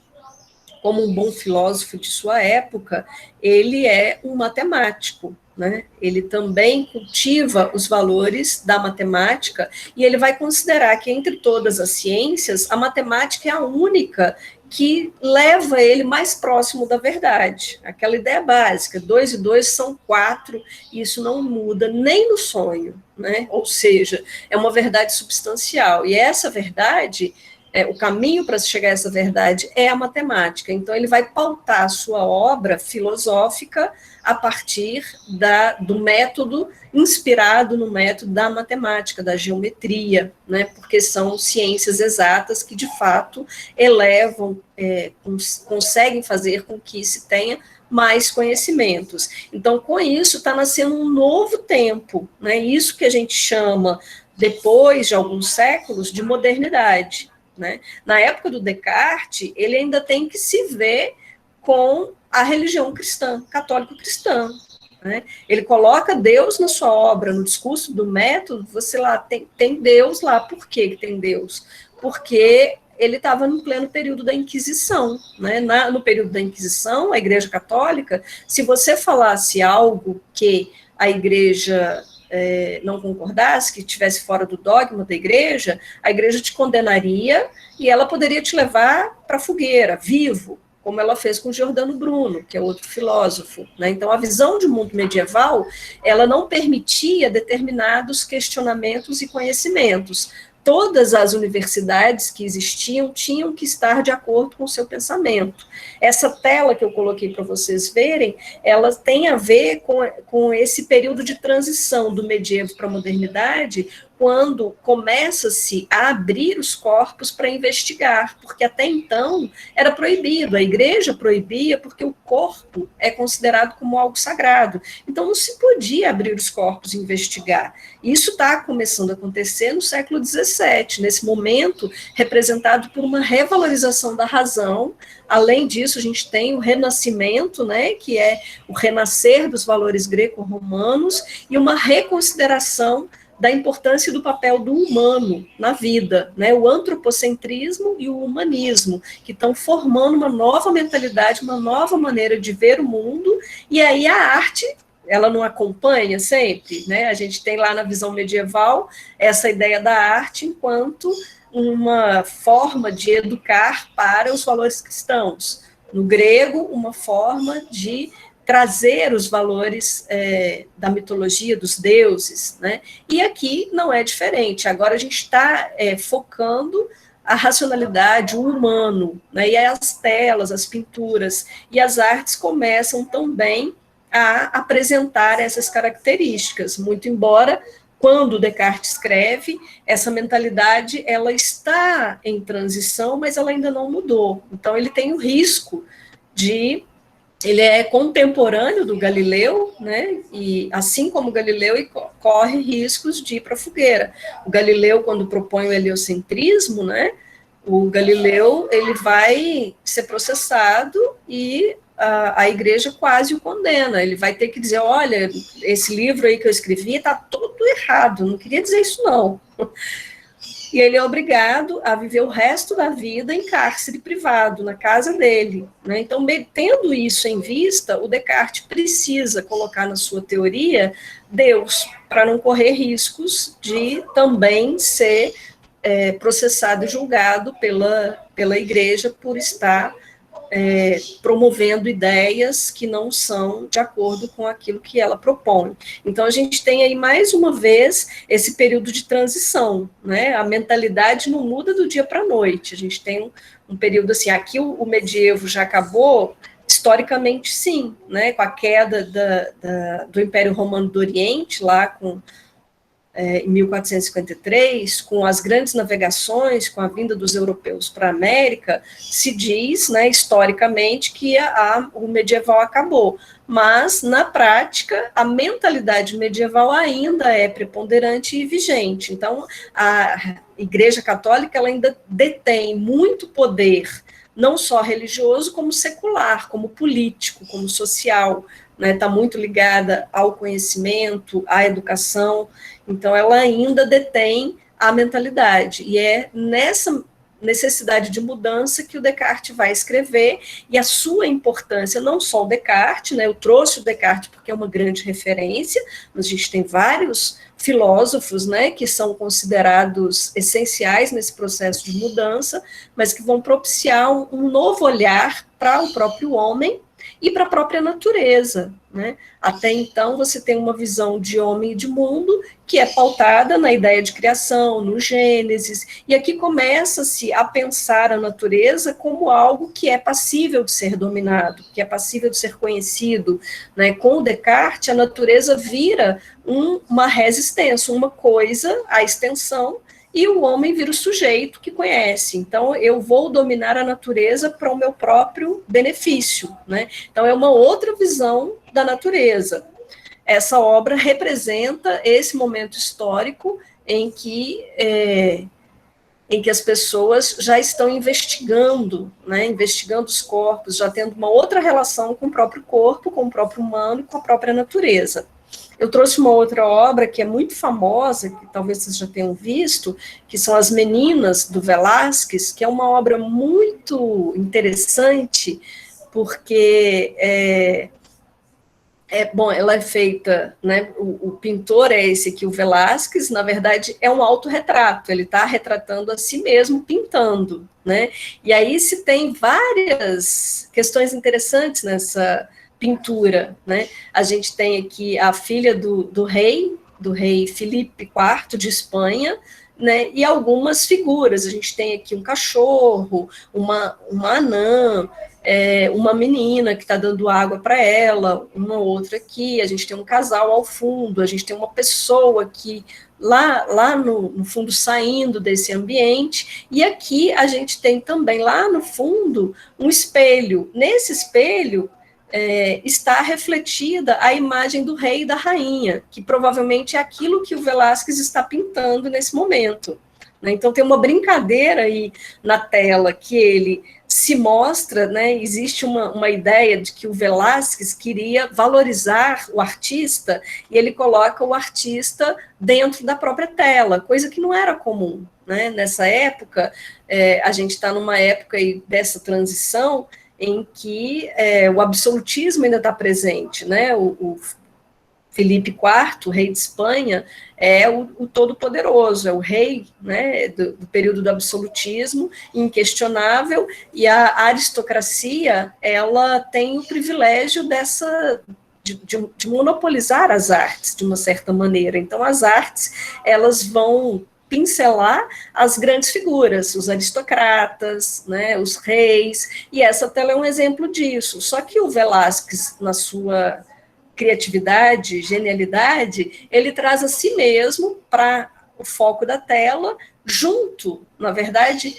como um bom filósofo de sua época, ele é um matemático, né? Ele também cultiva os valores da matemática e ele vai considerar que entre todas as ciências, a matemática é a única que leva ele mais próximo da verdade. Aquela ideia básica, 2 e 2 são 4, e isso não muda nem no sonho, né? Ou seja, é uma verdade substancial. E essa verdade... o caminho para chegar a essa verdade é a matemática. Então, ele vai pautar a sua obra filosófica a partir do método, inspirado no método da matemática, da geometria, né? Porque são ciências exatas que, de fato, elevam, conseguem fazer com que se tenha mais conhecimentos. Então, com isso, está nascendo um novo tempo, né? Isso que a gente chama, depois de alguns séculos, de modernidade. Né? Na época do Descartes, ele ainda tem que se ver com a religião cristã, católico-cristã. né? Ele coloca Deus na sua obra, no discurso do método, você lá tem Deus lá. Por que tem Deus? Porque ele estava no pleno período da Inquisição, né? No período da Inquisição, a Igreja Católica, se você falasse algo que a Igreja não concordasse, que estivesse fora do dogma da Igreja, a Igreja te condenaria e ela poderia te levar para a fogueira, vivo, como ela fez com Giordano Bruno, que é outro filósofo, né? Então, a visão de mundo medieval, ela não permitia determinados questionamentos e conhecimentos. Todas as universidades que existiam tinham que estar de acordo com o seu pensamento. Essa tela que eu coloquei para vocês verem, ela tem a ver com esse período de transição do medievo para a modernidade, quando começa-se a abrir os corpos para investigar, porque até então era proibido, a igreja proibia, porque o corpo é considerado como algo sagrado. Então não se podia abrir os corpos e investigar. Isso está começando a acontecer no século XVII, nesse momento representado por uma revalorização da razão. Além disso, a gente tem o renascimento, né, que é o renascer dos valores greco-romanos, e uma reconsideração da importância do papel do humano na vida, né? O antropocentrismo e o humanismo, que estão formando uma nova mentalidade, uma nova maneira de ver o mundo, e aí a arte, ela não acompanha sempre, né? A gente tem lá na visão medieval essa ideia da arte enquanto uma forma de educar para os valores cristãos. No grego, uma forma de trazer os valores da mitologia, dos deuses, né? E aqui não é diferente. Agora a gente está focando a racionalidade, o humano, né? E as telas, as pinturas e as artes começam também a apresentar essas características, muito embora, quando Descartes escreve, essa mentalidade ela está em transição, mas ela ainda não mudou. Então ele tem o risco de... Ele é contemporâneo do Galileu, né? E assim como Galileu, corre riscos de ir para a fogueira. O Galileu, quando propõe o heliocentrismo, né? O Galileu ele vai ser processado e a igreja quase o condena. Ele vai ter que dizer, olha, esse livro aí que eu escrevi está todo errado, não queria dizer isso não. E ele é obrigado a viver o resto da vida em cárcere privado, na casa dele, né? Então, tendo isso em vista, o Descartes precisa colocar na sua teoria Deus, para não correr riscos de também ser processado e julgado pela igreja por estar promovendo ideias que não são de acordo com aquilo que ela propõe. Então, a gente tem aí, mais uma vez, esse período de transição, né? A mentalidade não muda do dia para a noite. A gente tem um período assim, aqui o medievo já acabou, historicamente sim, né? Com a queda do Império Romano do Oriente, lá em 1453, com as grandes navegações, com a vinda dos europeus para a América, se diz, né, historicamente, que o medieval acabou. Mas, na prática, a mentalidade medieval ainda é preponderante e vigente. Então, a Igreja Católica ela ainda detém muito poder, não só religioso, como secular, como político, como social, né, está muito ligada ao conhecimento, à educação. Então, ela ainda detém a mentalidade, e é nessa necessidade de mudança que o Descartes vai escrever, e a sua importância, não só o Descartes, né, eu trouxe o Descartes porque é uma grande referência, mas a gente tem vários filósofos, né, que são considerados essenciais nesse processo de mudança, mas que vão propiciar um novo olhar para o próprio homem, e para a própria natureza, né? Até então você tem uma visão de homem e de mundo que é pautada na ideia de criação, no Gênesis, e aqui começa-se a pensar a natureza como algo que é passível de ser dominado, que é passível de ser conhecido, né? Com o Descartes, a natureza vira uma resistência, uma coisa, a extensão, e o homem vira o sujeito que conhece. Então, eu vou dominar a natureza para o meu próprio benefício, né? Então, é uma outra visão da natureza. Essa obra representa esse momento histórico em que em que as pessoas já estão investigando, né, investigando os corpos, já tendo uma outra relação com o próprio corpo, com o próprio humano e com a própria natureza. Eu trouxe uma outra obra que é muito famosa, que talvez vocês já tenham visto, que são As Meninas, do Velázquez, que é uma obra muito interessante, porque bom, ela é feita, né, o pintor é esse aqui, o Velázquez, na verdade é um autorretrato, ele está retratando a si mesmo pintando, né, e aí se tem várias questões interessantes nessa pintura, né, a gente tem aqui a filha do rei Filipe IV de Espanha, né, e algumas figuras, a gente tem aqui um cachorro, uma anã, uma menina que está dando água para ela, uma outra aqui, a gente tem um casal ao fundo, a gente tem uma pessoa aqui lá no fundo saindo desse ambiente, e aqui a gente tem também lá no fundo um espelho. Nesse espelho está refletida a imagem do rei e da rainha, que provavelmente é aquilo que o Velázquez está pintando nesse momento. Né? Então tem uma brincadeira aí na tela que ele se mostra, né, existe uma ideia de que o Velázquez queria valorizar o artista e ele coloca o artista dentro da própria tela, coisa que não era comum. Né? Nessa época, a gente está numa época aí dessa transição em que o absolutismo ainda está presente, né? O Filipe IV, o rei de Espanha, é o todo-poderoso, é o rei, né, do período do absolutismo, inquestionável, e a aristocracia, ela tem o privilégio de monopolizar as artes, de uma certa maneira. Então, as artes, elas vão pincelar as grandes figuras, os aristocratas, né, os reis, e essa tela é um exemplo disso. Só que o Velázquez, na sua criatividade, genialidade, ele traz a si mesmo para o foco da tela, junto, na verdade,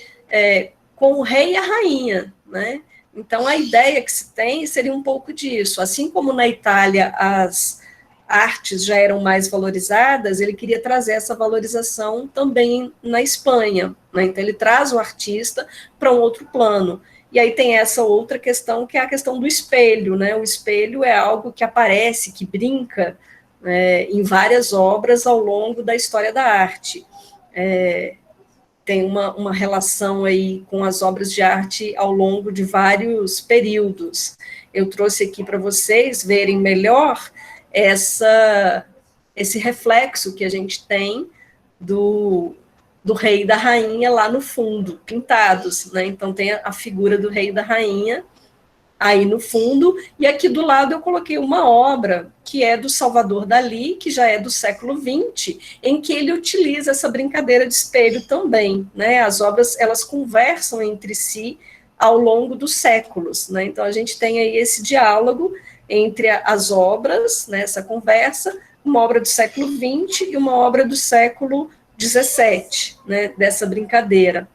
com o rei e a rainha, né? Então, a ideia que se tem seria um pouco disso. Assim como na Itália as artes já eram mais valorizadas, ele queria trazer essa valorização também na Espanha, né? Então, ele traz o artista para um outro plano. E aí tem essa outra questão, que é a questão do espelho, né? O espelho é algo que aparece, que brinca em várias obras ao longo da história da arte. Tem uma relação aí com as obras de arte ao longo de vários períodos. Eu trouxe aqui para vocês verem melhor esse reflexo que a gente tem do rei e da rainha lá no fundo, pintados, né? Então tem a figura do rei e da rainha aí no fundo, e aqui do lado eu coloquei uma obra que é do Salvador Dalí, que já é do século XX, em que ele utiliza essa brincadeira de espelho também, né? As obras, elas conversam entre si ao longo dos séculos, né? Então a gente tem aí esse diálogo entre as obras, né, essa conversa, uma obra do século XX e uma obra do século 17, né, dessa brincadeira.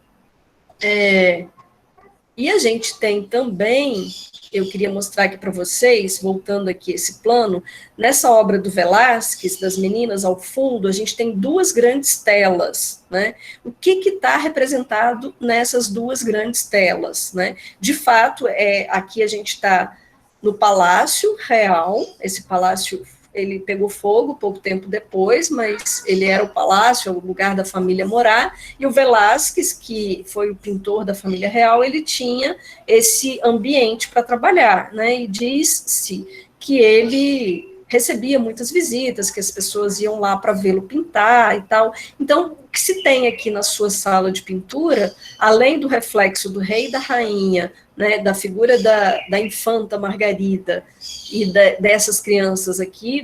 E a gente tem também, eu queria mostrar aqui para vocês, voltando aqui esse plano, nessa obra do Velázquez, das meninas ao fundo, a gente tem duas grandes telas, né? O que está representado nessas duas grandes telas, né? De fato, aqui a gente está no Palácio Real, esse palácio ele pegou fogo pouco tempo depois, mas ele era o palácio, o lugar da família morar, e o Velázquez, que foi o pintor da família real, ele tinha esse ambiente para trabalhar, né, e diz-se que ele recebia muitas visitas, que as pessoas iam lá para vê-lo pintar e tal. Então, o que se tem aqui na sua sala de pintura, além do reflexo do rei e da rainha, né, da figura da infanta Margarida e dessas crianças aqui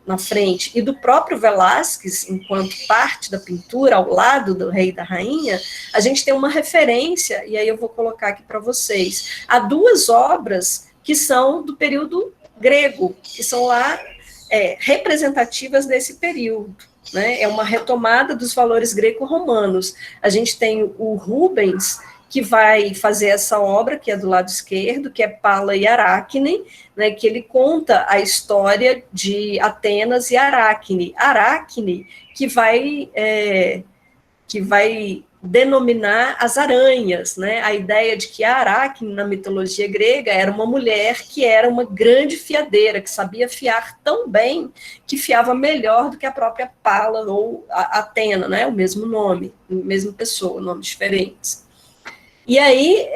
na frente, e do próprio Velázquez, enquanto parte da pintura, ao lado do rei e da rainha, a gente tem uma referência, e aí eu vou colocar aqui para vocês, a duas obras que são do período grego, que são lá representativas desse período. Né? É uma retomada dos valores greco-romanos. A gente tem o Rubens, que vai fazer essa obra, que é do lado esquerdo, que é Pala e Aracne, né, que ele conta a história de Atenas e Aracne. Aracne, que que vai denominar as aranhas, né? A ideia de que a Aracne, na mitologia grega, era uma mulher que era uma grande fiadeira, que sabia fiar tão bem que fiava melhor do que a própria Pala ou a Atena, né? O mesmo nome, a mesma pessoa, nomes diferentes. E aí,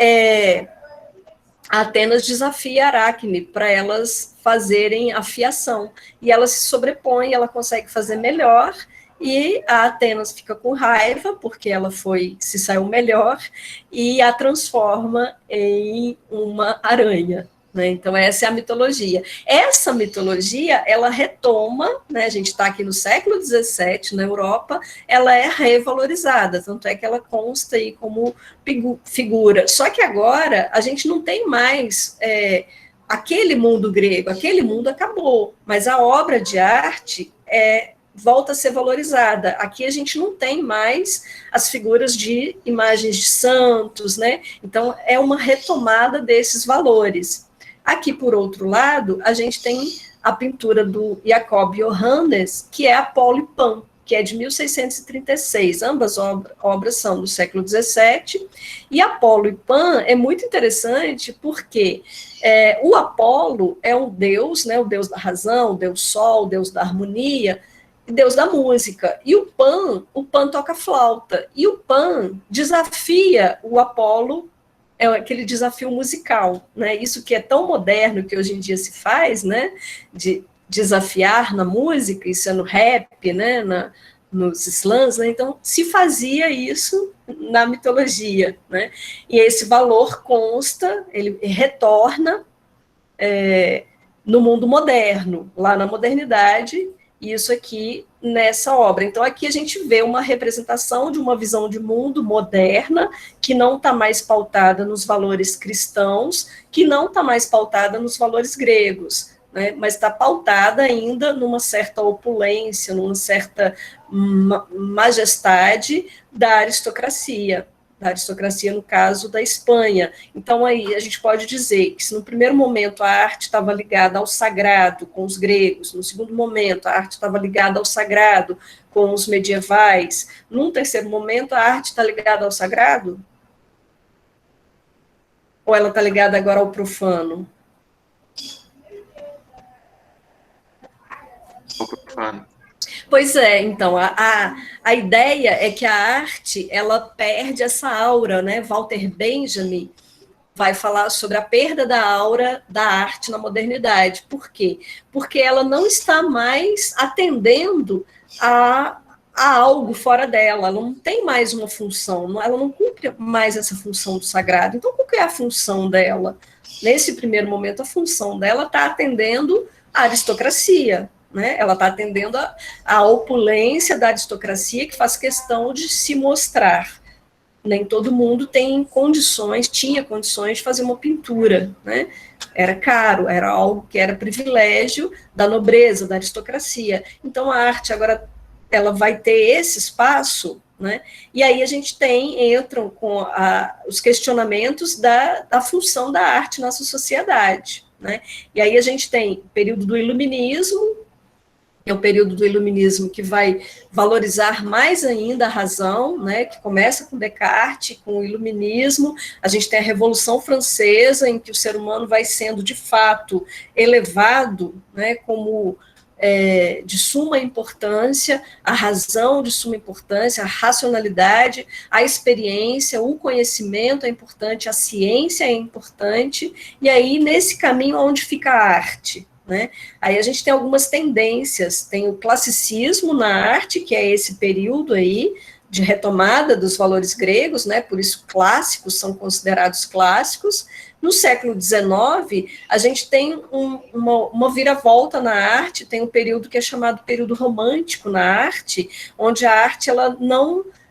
a Atenas desafia a Aracne para elas fazerem a fiação, e ela se sobrepõe, ela consegue fazer melhor, e a Atenas fica com raiva, porque ela se saiu melhor, e a transforma em uma aranha. Né? Então, essa é a mitologia. Essa mitologia, ela retoma, né? A gente está aqui no século XVII, na Europa, ela é revalorizada, tanto é que ela consta aí como figura. Só que agora, a gente não tem mais aquele mundo grego, aquele mundo acabou, mas a obra de arte volta a ser valorizada. Aqui a gente não tem mais as figuras de imagens de santos, né? Então, é uma retomada desses valores. Aqui, por outro lado, a gente tem a pintura do Jacob Johannes, que é Apolo e Pan, que é de 1636. Ambas obras são do século XVII. E Apolo e Pan é muito interessante porque o Apolo é um deus, né, o deus da razão, o deus sol, o deus da harmonia, Deus da música. E o Pan toca flauta. E o Pan desafia o Apolo, aquele desafio musical, né? Isso que é tão moderno que hoje em dia se faz, né? De desafiar na música, isso é no rap, né? Nos slams, né? Então se fazia isso na mitologia, né? E esse valor consta, ele retorna no mundo moderno, lá na modernidade, isso aqui nessa obra. Então, aqui a gente vê uma representação de uma visão de mundo moderna, que não está mais pautada nos valores cristãos, que não está mais pautada nos valores gregos, né? Mas está pautada ainda numa certa opulência, numa certa majestade da aristocracia no caso da Espanha. Então, aí a gente pode dizer que se no primeiro momento a arte estava ligada ao sagrado com os gregos, no segundo momento a arte estava ligada ao sagrado com os medievais, num terceiro momento a arte está ligada ao sagrado? Ou ela está ligada agora ao profano? Ao profano. Pois é, então, a ideia é que a arte, ela perde essa aura, né? Walter Benjamin vai falar sobre a perda da aura da arte na modernidade. Por quê? Porque ela não está mais atendendo a algo fora dela, ela não tem mais uma função, ela não cumpre mais essa função do sagrado. Então, qual que é a função dela? Nesse primeiro momento, a função dela está atendendo a aristocracia, né? Ela está atendendo a opulência da aristocracia, que faz questão de se mostrar. Nem todo mundo tinha condições de fazer uma pintura, né? Era caro, era algo que era privilégio da nobreza, da aristocracia. Então, a arte agora ela vai ter esse espaço, né? E aí a gente entram com os questionamentos da função da arte na sociedade, né? E aí a gente tem o período do iluminismo, é o período do iluminismo que vai valorizar mais ainda a razão, né, que começa com Descartes, com o iluminismo. A gente tem a Revolução Francesa, em que o ser humano vai sendo, de fato, elevado, né, como de suma importância, a razão de suma importância, a racionalidade, a experiência, o conhecimento é importante, a ciência é importante, e aí, nesse caminho, onde fica a arte? Né? Aí a gente tem algumas tendências, tem o classicismo na arte, que é esse período aí de retomada dos valores gregos, né? Por isso clássicos são considerados clássicos. No século XIX, a gente tem uma viravolta na arte, tem um período que é chamado período romântico na arte, onde a arte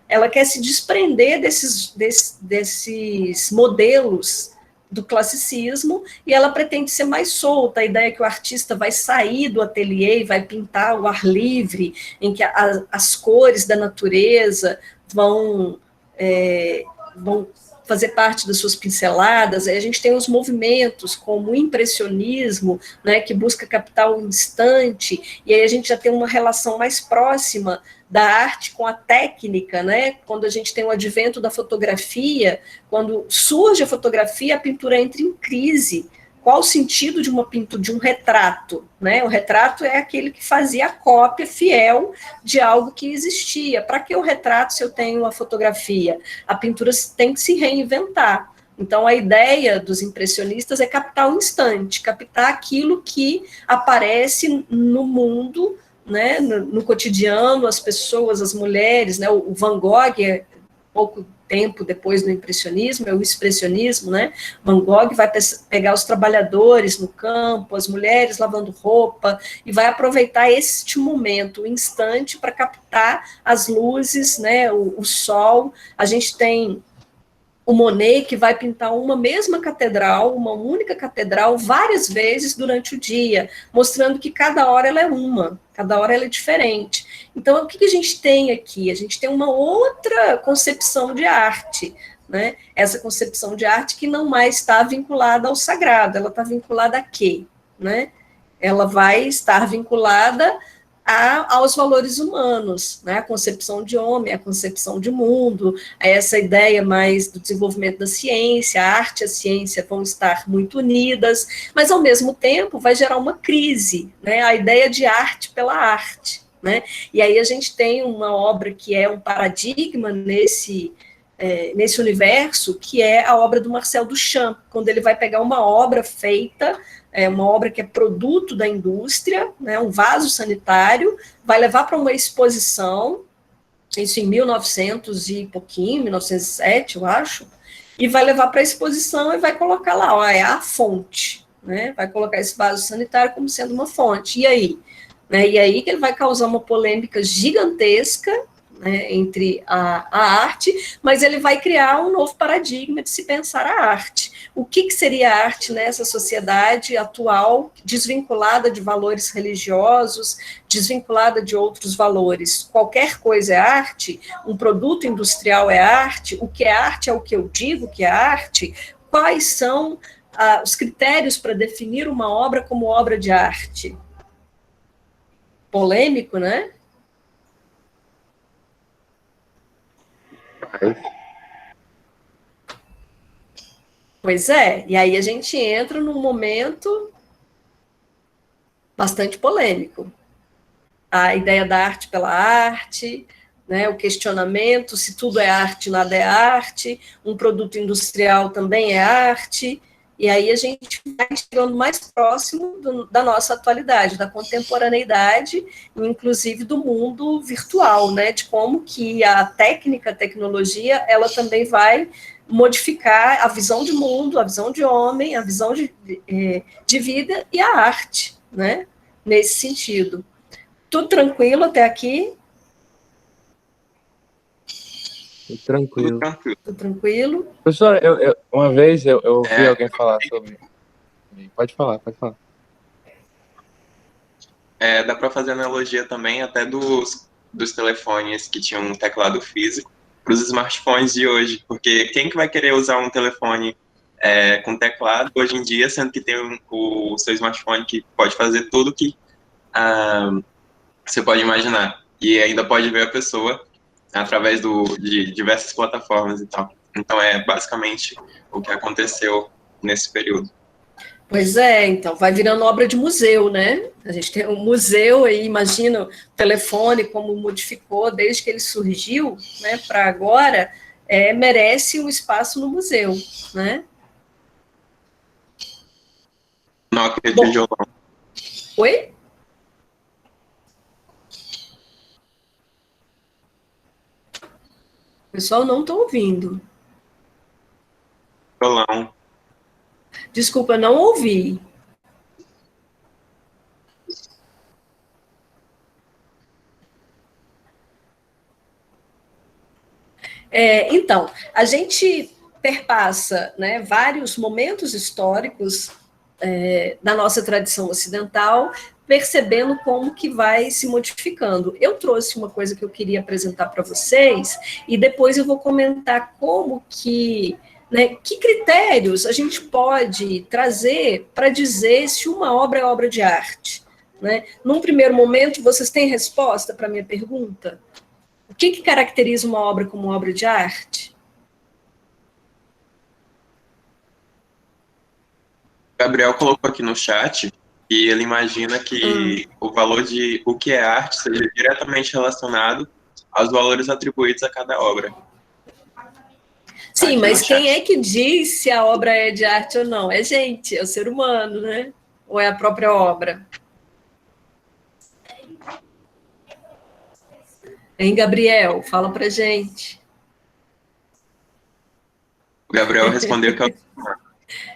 ela quer se desprender desses modelos do classicismo, e ela pretende ser mais solta, a ideia é que o artista vai sair do ateliê e vai pintar ao ar livre, em que as cores da natureza vão fazer parte das suas pinceladas. Aí a gente tem os movimentos como o impressionismo, né, que busca captar o instante, e aí a gente já tem uma relação mais próxima da arte com a técnica, né? Quando a gente tem o advento da fotografia, quando surge a fotografia, a pintura entra em crise. Qual o sentido de uma pintura, de um retrato, né? O retrato é aquele que fazia a cópia fiel de algo que existia. Para que o retrato se eu tenho uma fotografia? A pintura tem que se reinventar. Então, a ideia dos impressionistas é captar o instante, captar aquilo que aparece no mundo, né, no cotidiano, as pessoas, as mulheres, né, o Van Gogh, pouco tempo depois do impressionismo, é o expressionismo, né, Van Gogh vai pegar os trabalhadores no campo, as mulheres lavando roupa, e vai aproveitar este momento, o instante, para captar as luzes, né, o sol. A gente tem o Monet, que vai pintar uma mesma catedral, uma única catedral, várias vezes durante o dia, mostrando que cada hora ela é uma, cada hora ela é diferente. Então, o que a gente tem aqui? A gente tem uma outra concepção de arte, né? Essa concepção de arte que não mais está vinculada ao sagrado, ela está vinculada a quê? Né? Ela vai estar vinculada aos valores humanos, né? A concepção de homem, a concepção de mundo, essa ideia mais do desenvolvimento da ciência, a arte e a ciência vão estar muito unidas, mas ao mesmo tempo vai gerar uma crise, né? A ideia de arte pela arte, né? E aí a gente tem uma obra que é um paradigma nesse universo, que é a obra do Marcel Duchamp, quando ele vai pegar uma obra feita, uma obra que é produto da indústria, né, um vaso sanitário, vai levar para uma exposição, isso em 1900 e pouquinho, 1907, eu acho, e vai levar para a exposição e vai colocar lá, ó, é a fonte, né, vai colocar esse vaso sanitário como sendo uma fonte, e aí? Né, e aí que ele vai causar uma polêmica gigantesca, né, entre a arte, mas ele vai criar um novo paradigma de se pensar a arte. O que seria a arte nessa sociedade atual, desvinculada de valores religiosos, desvinculada de outros valores? Qualquer coisa é arte, um produto industrial é arte, o que é arte é o que eu digo que é arte, quais são os critérios para definir uma obra como obra de arte? Polêmico, né? Pois é, e aí a gente entra num momento bastante polêmico. A ideia da arte pela arte, né, o questionamento se tudo é arte, nada é arte, um produto industrial também é arte, e aí a gente vai chegando mais próximo da nossa atualidade, da contemporaneidade, inclusive do mundo virtual, né, de como que a técnica, a tecnologia, ela também vai modificar a visão de mundo, a visão de homem, a visão de vida e a arte, né, nesse sentido. Tudo tranquilo até aqui? Tranquilo. Tudo tranquilo? Professor, uma vez eu ouvi alguém falar sobre... Pode falar. Dá para fazer analogia também até dos telefones que tinham um teclado físico para os smartphones de hoje, porque quem que vai querer usar um telefone com teclado hoje em dia, sendo que tem o seu smartphone que pode fazer tudo que você pode imaginar, e ainda pode ver a pessoa através de diversas plataformas e tal. Então, é basicamente o que aconteceu nesse período. Pois é, então, vai virando obra de museu, né? A gente tem um museu aí, imagina o telefone, como modificou desde que ele surgiu, né, para agora, merece um espaço no museu, né? Nokia de violão. Oi? Pessoal, não estou ouvindo. Violão. Desculpa, não ouvi. Então, a gente perpassa, né, vários momentos históricos da nossa tradição ocidental, percebendo como que vai se modificando. Eu trouxe uma coisa que eu queria apresentar para vocês, e depois eu vou comentar como que Né? Que critérios a gente pode trazer para dizer se uma obra é obra de arte? Né? Num primeiro momento, vocês têm resposta para a minha pergunta? O que caracteriza uma obra como obra de arte? O Gabriel colocou aqui no chat que ele imagina que o valor de o que é arte seja diretamente relacionado aos valores atribuídos a cada obra. Sim, mas quem é que diz se a obra é de arte ou não? É gente, é o ser humano, né? Ou é a própria obra? Hein, Gabriel? Fala pra gente. O Gabriel respondeu que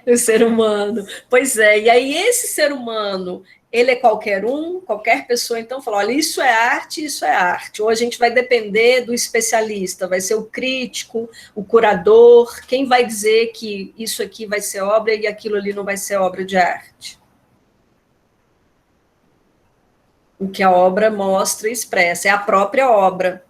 é o ser humano. Pois é, e aí esse ser humano, ele é qualquer um, qualquer pessoa, então fala, olha, isso é arte, isso é arte. Ou a gente vai depender do especialista, vai ser o crítico, o curador, quem vai dizer que isso aqui vai ser obra e aquilo ali não vai ser obra de arte? O que a obra mostra e expressa, é a própria obra.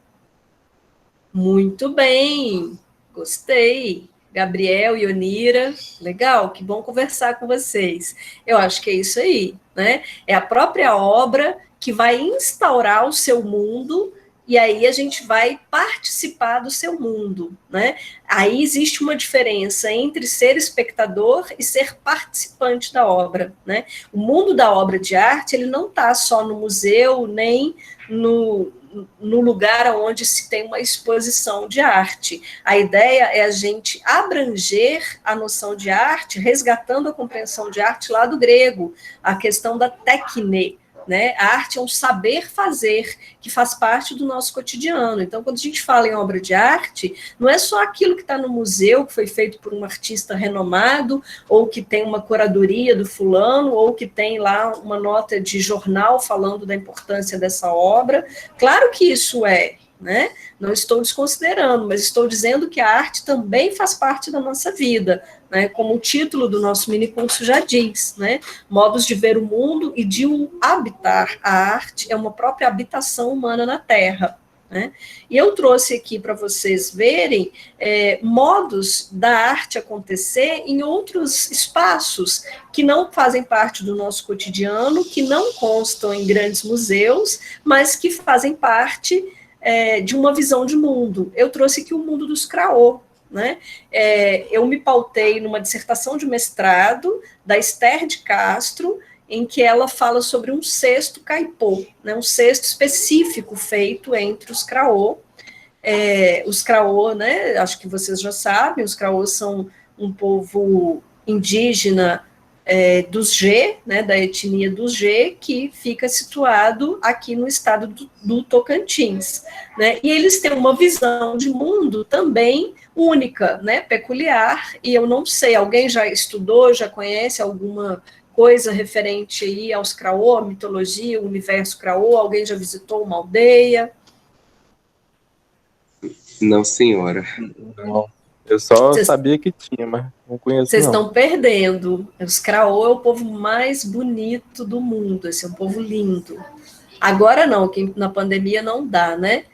Muito bem, gostei. Gabriel e Onira, legal, que bom conversar com vocês. Eu acho que é isso aí, né? É a própria obra que vai instaurar o seu mundo e aí a gente vai participar do seu mundo, né? Aí existe uma diferença entre ser espectador e ser participante da obra, né? O mundo da obra de arte, ele não está só no museu, nem no lugar onde se tem uma exposição de arte. A ideia é a gente abranger a noção de arte, resgatando a compreensão de arte lá do grego, a questão da técne, né? A arte é um saber fazer que faz parte do nosso cotidiano. Então, quando a gente fala em obra de arte, não é só aquilo que está no museu, que foi feito por um artista renomado, ou que tem uma curadoria do fulano, ou que tem lá uma nota de jornal falando da importância dessa obra. Claro que isso é, né? Não estou desconsiderando, mas estou dizendo que a arte também faz parte da nossa vida, né? Como o título do nosso minicurso já diz, né? Modos de ver o mundo e de o habitar. A arte é uma própria habitação humana na Terra, né? E eu trouxe aqui para vocês verem modos da arte acontecer em outros espaços que não fazem parte do nosso cotidiano, que não constam em grandes museus, mas que fazem parte de uma visão de mundo. Eu trouxe aqui o mundo dos Craô, né? Eu me pautei numa dissertação de mestrado da Esther de Castro, em que ela fala sobre um cesto caipô, né? Um cesto específico feito entre os Craô. Os Craô, né? Acho que vocês já sabem, os Craô são um povo indígena dos G, né, da etnia dos G, que fica situado aqui no estado do Tocantins, né, e eles têm uma visão de mundo também única, né, peculiar, e eu não sei, alguém já estudou, já conhece alguma coisa referente aí aos Craô, a mitologia, o universo Craô, alguém já visitou uma aldeia? Não, senhora. Não. Eu só sabia que tinha, mas não conheço. Vocês estão perdendo. Os Craô é o povo mais bonito do mundo. Esse é um povo lindo. Agora não, que na pandemia não dá, né?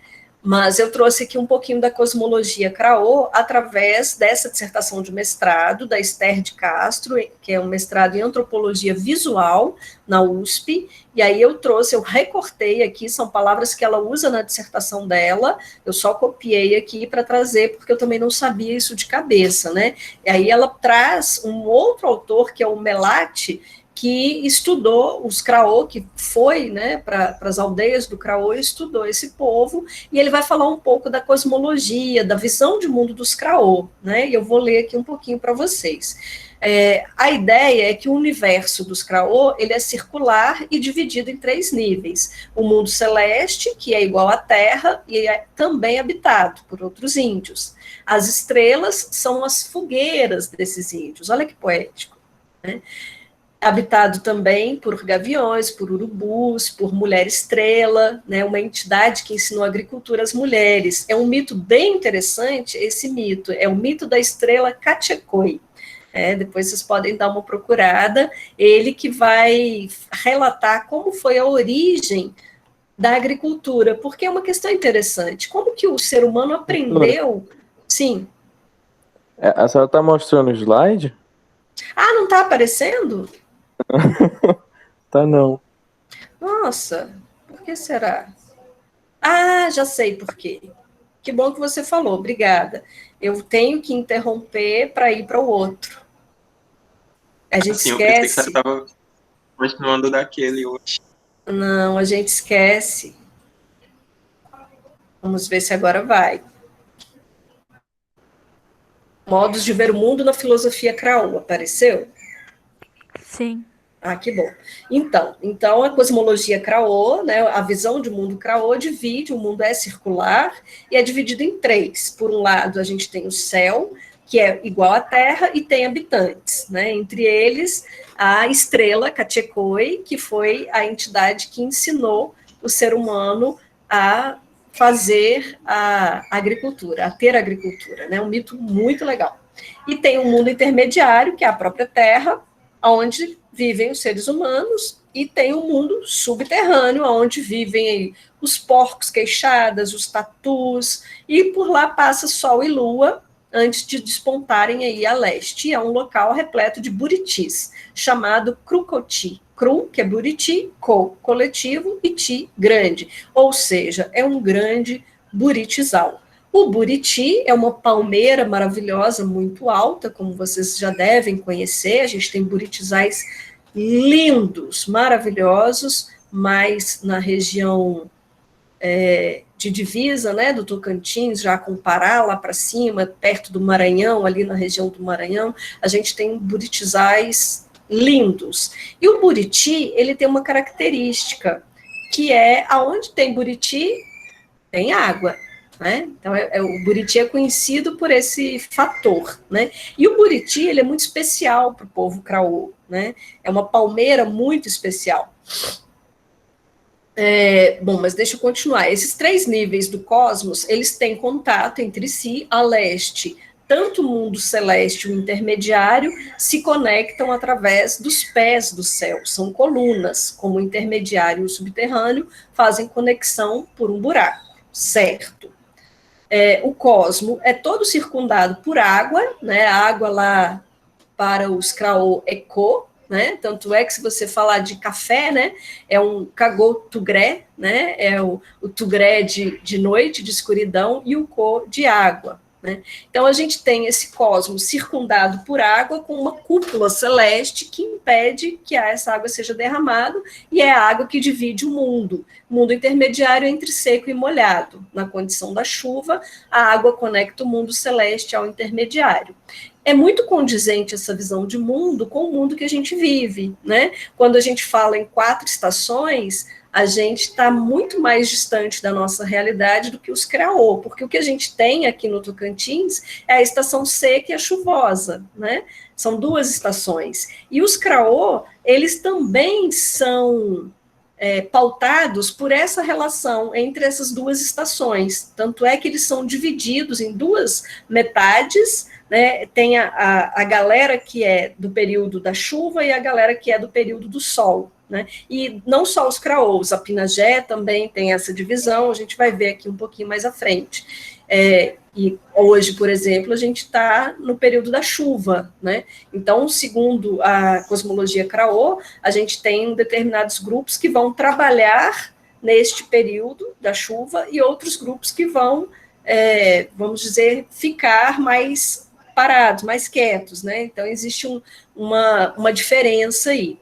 Mas eu trouxe aqui um pouquinho da cosmologia Craô através dessa dissertação de mestrado da Esther de Castro, que é um mestrado em antropologia visual na USP, e aí eu recortei aqui, são palavras que ela usa na dissertação dela, eu só copiei aqui para trazer, porque eu também não sabia isso de cabeça, né? E aí ela traz um outro autor, que é o Melati, que estudou os Craô, que foi, né, para as aldeias do Craô, estudou esse povo, e ele vai falar um pouco da cosmologia, da visão de mundo dos Craô, né, e eu vou ler aqui um pouquinho para vocês. A ideia é que o universo dos Craô, ele é circular e dividido em 3 níveis. O mundo celeste, que é igual à Terra, e é também habitado por outros índios. As estrelas são as fogueiras desses índios, olha que poético, né? Habitado também por gaviões, por urubus, por mulher estrela, né, uma entidade que ensinou agricultura às mulheres. É um mito bem interessante, esse mito, é o mito da estrela Cachecoi. Depois vocês podem dar uma procurada, ele que vai relatar como foi a origem da agricultura, porque é uma questão interessante, como que o ser humano aprendeu... Sim. A senhora tá mostrando o slide? Ah, não está aparecendo? Tá não. Nossa, por que será? Ah, já sei por quê. Que bom que você falou, obrigada. Eu tenho que interromper para ir para o outro. A gente Assim, eu pensei que você esquece. estava continuando daquele hoje. Não, a gente esquece. Vamos ver se agora vai. Modos de ver o mundo na filosofia Krauss, apareceu? Sim. Ah, que bom. Então a cosmologia Krauss, né, a visão de mundo Krauss divide, o mundo é circular e é dividido em três. Por um lado, a gente tem o céu, que é igual à Terra e tem habitantes, né? Entre eles, a estrela Cachecoi, que foi a entidade que ensinou o ser humano a fazer a agricultura, a ter agricultura, né? Um mito muito legal. E tem um mundo intermediário, que é a própria Terra, onde vivem os seres humanos, e tem um mundo subterrâneo, onde vivem aí os porcos queixadas, os tatus, e por lá passa Sol e Lua, antes de despontarem aí a leste. E é um local repleto de buritis, chamado Crucoti. Cru, que é buriti, co, coletivo, e ti, grande. Ou seja, é um grande buritizal. O buriti é uma palmeira maravilhosa, muito alta, como vocês já devem conhecer. A gente tem buritizais lindos, maravilhosos, mas na região de divisa, né, do Tocantins, já com Pará lá para cima, perto do Maranhão, ali na região do Maranhão, a gente tem buritizais lindos. E o buriti, ele tem uma característica, que é aonde tem buriti, tem água. Né? Então, o buriti é conhecido por esse fator. Né? E o buriti ele é muito especial para o povo Krauss. Né? É uma palmeira muito especial. Bom, mas deixa eu continuar. Esses três níveis do cosmos, eles têm contato entre si. A leste, tanto o mundo celeste e o intermediário se conectam através dos pés do céu. São colunas, como o intermediário e o subterrâneo fazem conexão por um buraco, certo? O cosmo é todo circundado por água, né? A água lá para os Krauss é co, né? Tanto é que se você falar de café, né, é um cagô tugré, né? É o tugré de noite, de escuridão, e o co de água. Né? Então, a gente tem esse cosmos circundado por água com uma cúpula celeste que impede que essa água seja derramada, e é a água que divide o mundo intermediário entre seco e molhado. Na condição da chuva, a água conecta o mundo celeste ao intermediário. É muito condizente essa visão de mundo com o mundo que a gente vive. Né? Quando a gente fala em 4 estações, a gente está muito mais distante da nossa realidade do que os Krauss, porque o que a gente tem aqui no Tocantins é a estação seca e a chuvosa, né? São 2 estações. E os Krauss, eles também são pautados por essa relação entre essas 2 estações. Tanto é que eles são divididos em 2 metades, né? Tem a galera que é do período da chuva e a galera que é do período do sol. Né? E não só os Krauss, a Pinagé também tem essa divisão, a gente vai ver aqui um pouquinho mais à frente. E hoje, por exemplo, a gente está no período da chuva, né? Então, segundo a cosmologia Krauss, a gente tem determinados grupos que vão trabalhar neste período da chuva e outros grupos que vão, vamos dizer, ficar mais parados, mais quietos, né? Então, existe uma diferença aí.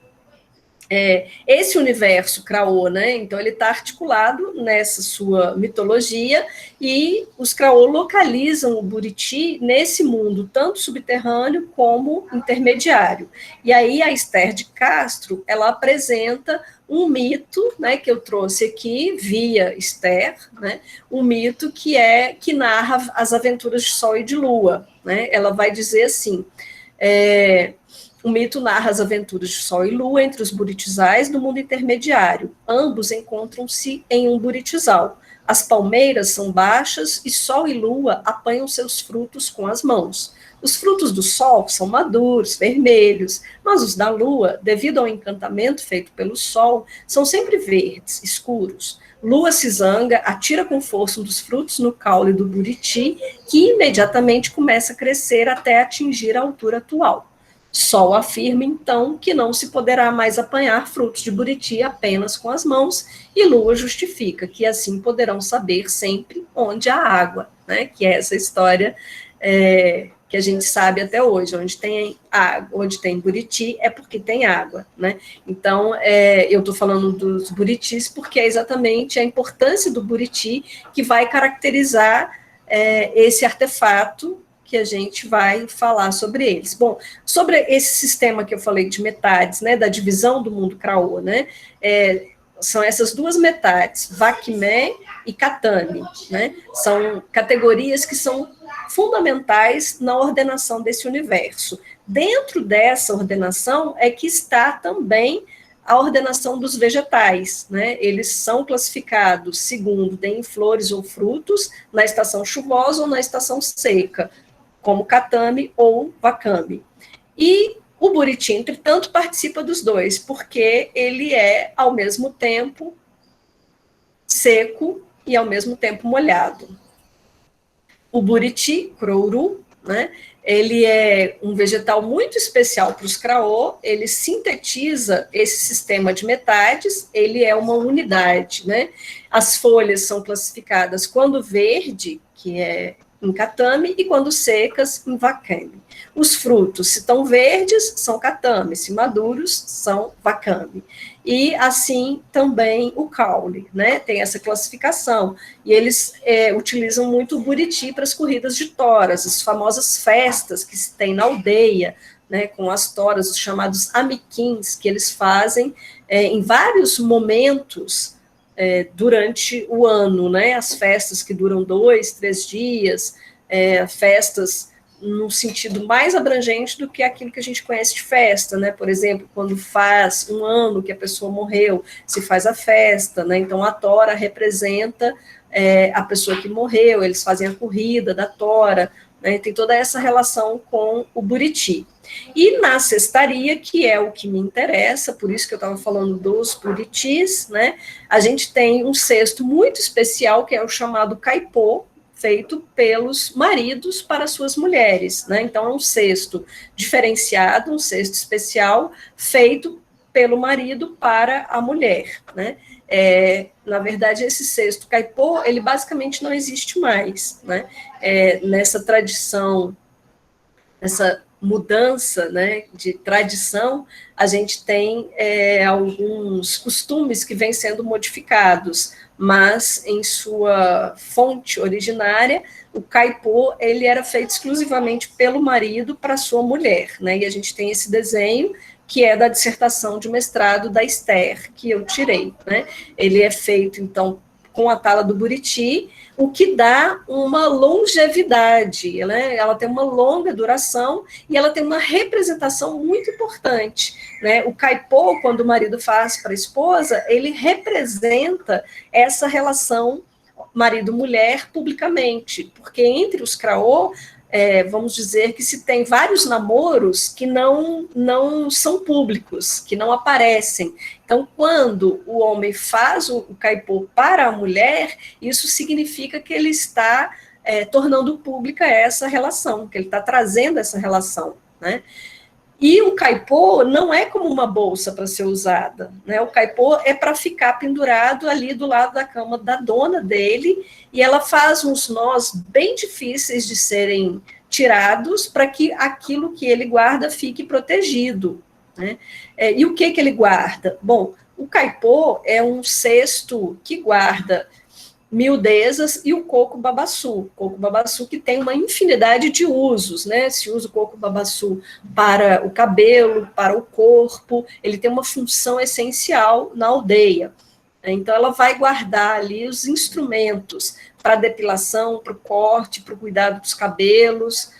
Esse universo Krauss, né, então ele está articulado nessa sua mitologia, e os Krauss localizam o buriti nesse mundo, tanto subterrâneo como intermediário. E aí a Esther de Castro, ela apresenta um mito, né, que eu trouxe aqui via Esther, né, um mito que narra as aventuras de Sol e de Lua. Né? Ela vai dizer assim, o mito narra as aventuras de Sol e Lua entre os buritizais do mundo intermediário. Ambos encontram-se em um buritizal. As palmeiras são baixas e Sol e Lua apanham seus frutos com as mãos. Os frutos do Sol são maduros, vermelhos, mas os da Lua, devido ao encantamento feito pelo Sol, são sempre verdes, escuros. Lua se zanga, atira com força um dos frutos no caule do buriti, que imediatamente começa a crescer até atingir a altura atual. Sol afirma, então, que não se poderá mais apanhar frutos de buriti apenas com as mãos, e Lua justifica que assim poderão saber sempre onde há água, né? Que é essa história que a gente sabe até hoje, onde tem água, onde tem buriti é porque tem água, né? Então, eu estou falando dos buritis porque é exatamente a importância do buriti que vai caracterizar esse artefato que a gente vai falar sobre eles. Bom, sobre esse sistema que eu falei de metades, né, da divisão do mundo Kraô, né, são essas duas metades, Vakmé e Katami, né, são categorias que são fundamentais na ordenação desse universo. Dentro dessa ordenação é que está também a ordenação dos vegetais, né? Eles são classificados segundo tem flores ou frutos na estação chuvosa ou na estação seca, como Katami ou Vakami. E o buriti, entretanto, participa dos dois, porque ele é, ao mesmo tempo, seco e, ao mesmo tempo, molhado. O buriti, crouru, né, ele é um vegetal muito especial para os Kraô, ele sintetiza esse sistema de metades, ele é uma unidade, né? As folhas são classificadas quando verde, que é em Katami, e quando secas, em Vakami. Os frutos, se estão verdes, são Katami, se maduros, são Vakami. E assim também o caule, né? Tem essa classificação. E eles utilizam muito o buriti para as corridas de toras, as famosas festas que se tem na aldeia, né? Com as toras, os chamados amiquins, que eles fazem em vários momentos durante o ano, né? As festas que duram 2, 3 dias, festas num sentido mais abrangente do que aquilo que a gente conhece de festa, né? Por exemplo, quando faz um ano que a pessoa morreu, se faz a festa, né? Então a tora representa a pessoa que morreu, eles fazem a corrida da tora, né? Tem toda essa relação com o buriti. E na cestaria, que é o que me interessa, por isso que eu estava falando dos buritis, né? A gente tem um cesto muito especial, que é o chamado caipô, feito pelos maridos para suas mulheres, né? Então, é um cesto diferenciado, um cesto especial, feito pelo marido para a mulher, né? Na verdade, esse cesto caipô, ele basicamente não existe mais, né? Nessa tradição, essa mudança, né, de tradição, a gente tem alguns costumes que vêm sendo modificados, mas em sua fonte originária, o caipô, ele era feito exclusivamente pelo marido para sua mulher, né, e a gente tem esse desenho, que é da dissertação de mestrado da Esther, que eu tirei, né, ele é feito, então, com a tala do buriti, o que dá uma longevidade, ela tem uma longa duração e ela tem uma representação muito importante, né? O caipô, quando o marido faz para a esposa, ele representa essa relação marido-mulher publicamente, porque entre os Kraô, vamos dizer que se tem vários namoros que não são públicos, que não aparecem. Então, quando o homem faz o caipô para a mulher, isso significa que ele está tornando pública essa relação, que ele está trazendo essa relação, né? E o caipô não é como uma bolsa para ser usada, né? O caipô é para ficar pendurado ali do lado da cama da dona dele, e ela faz uns nós bem difíceis de serem tirados para que aquilo que ele guarda fique protegido, né? E o que ele guarda? Bom, o caipô é um cesto que guarda miudezas e o coco babaçu que tem uma infinidade de usos, né? Se usa o coco babaçu para o cabelo, para o corpo, ele tem uma função essencial na aldeia. Então, ela vai guardar ali os instrumentos para depilação, para o corte, para o cuidado dos cabelos,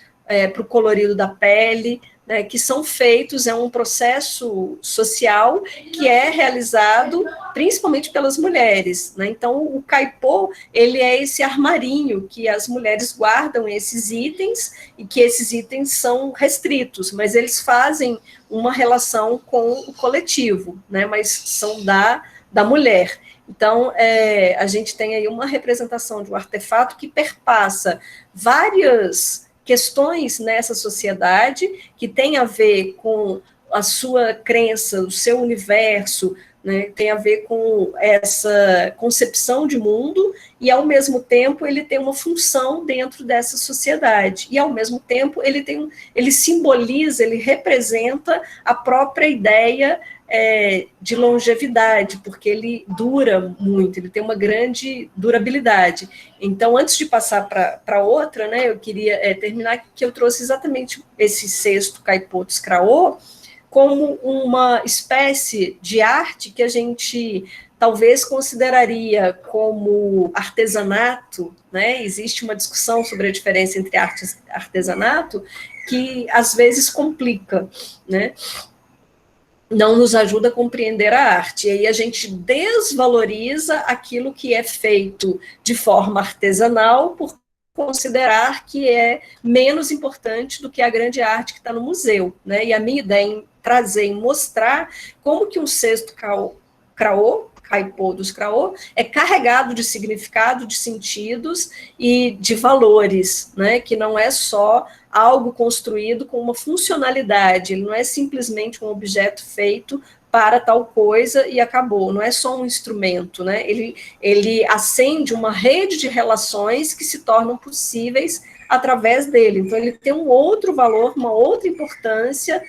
para o colorido da pele, né, que são feitos, é um processo social que é realizado principalmente pelas mulheres, né? Então, o caipô, ele é esse armarinho que as mulheres guardam esses itens, e que esses itens são restritos, mas eles fazem uma relação com o coletivo, né? Mas são da da mulher. Então, a gente tem aí uma representação de um artefato que perpassa várias questões nessa sociedade, que tem a ver com a sua crença, o seu universo, né, tem a ver com essa concepção de mundo, e, ao mesmo tempo, ele tem uma função dentro dessa sociedade. E, ao mesmo tempo, ele simboliza, ele representa a própria ideia de longevidade, porque ele dura muito, ele tem uma grande durabilidade. Então, antes de passar para outra, né, eu queria terminar que eu trouxe exatamente esse cesto Caipô dos Craô como uma espécie de arte que a gente talvez consideraria como artesanato, né? Existe uma discussão sobre a diferença entre arte e artesanato que, às vezes, complica, né? Não nos ajuda a compreender a arte. E aí a gente desvaloriza aquilo que é feito de forma artesanal por considerar que é menos importante do que a grande arte que está no museu, né? E a minha ideia em trazer, em mostrar como que um cesto Craô, Caipô dos Craô, é carregado de significado, de sentidos e de valores, né? Que não é só algo construído com uma funcionalidade, ele não é simplesmente um objeto feito para tal coisa e acabou, não é só um instrumento, né? Ele acende uma rede de relações que se tornam possíveis através dele. Então, ele tem um outro valor, uma outra importância,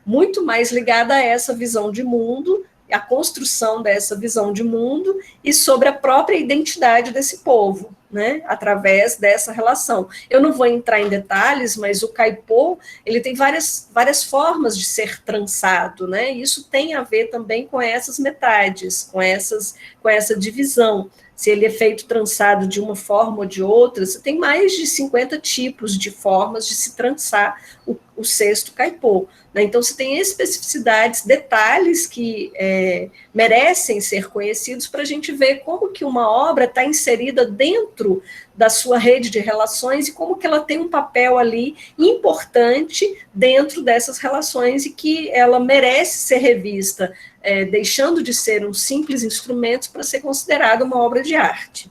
muito mais ligada a essa visão de mundo, a construção dessa visão de mundo e sobre a própria identidade desse povo, né, através dessa relação. Eu não vou entrar em detalhes, mas o caipô, ele tem várias formas de ser trançado, né, e isso tem a ver também com essas metades, com essa divisão. Se ele é feito trançado de uma forma ou de outra, você tem mais de 50 tipos de formas de se trançar o cesto caipô, né? Então, você tem especificidades, detalhes que merecem ser conhecidos para a gente ver como que uma obra está inserida dentro da sua rede de relações e como que ela tem um papel ali importante dentro dessas relações e que ela merece ser revista, deixando de ser um simples instrumento para ser considerada uma obra de arte.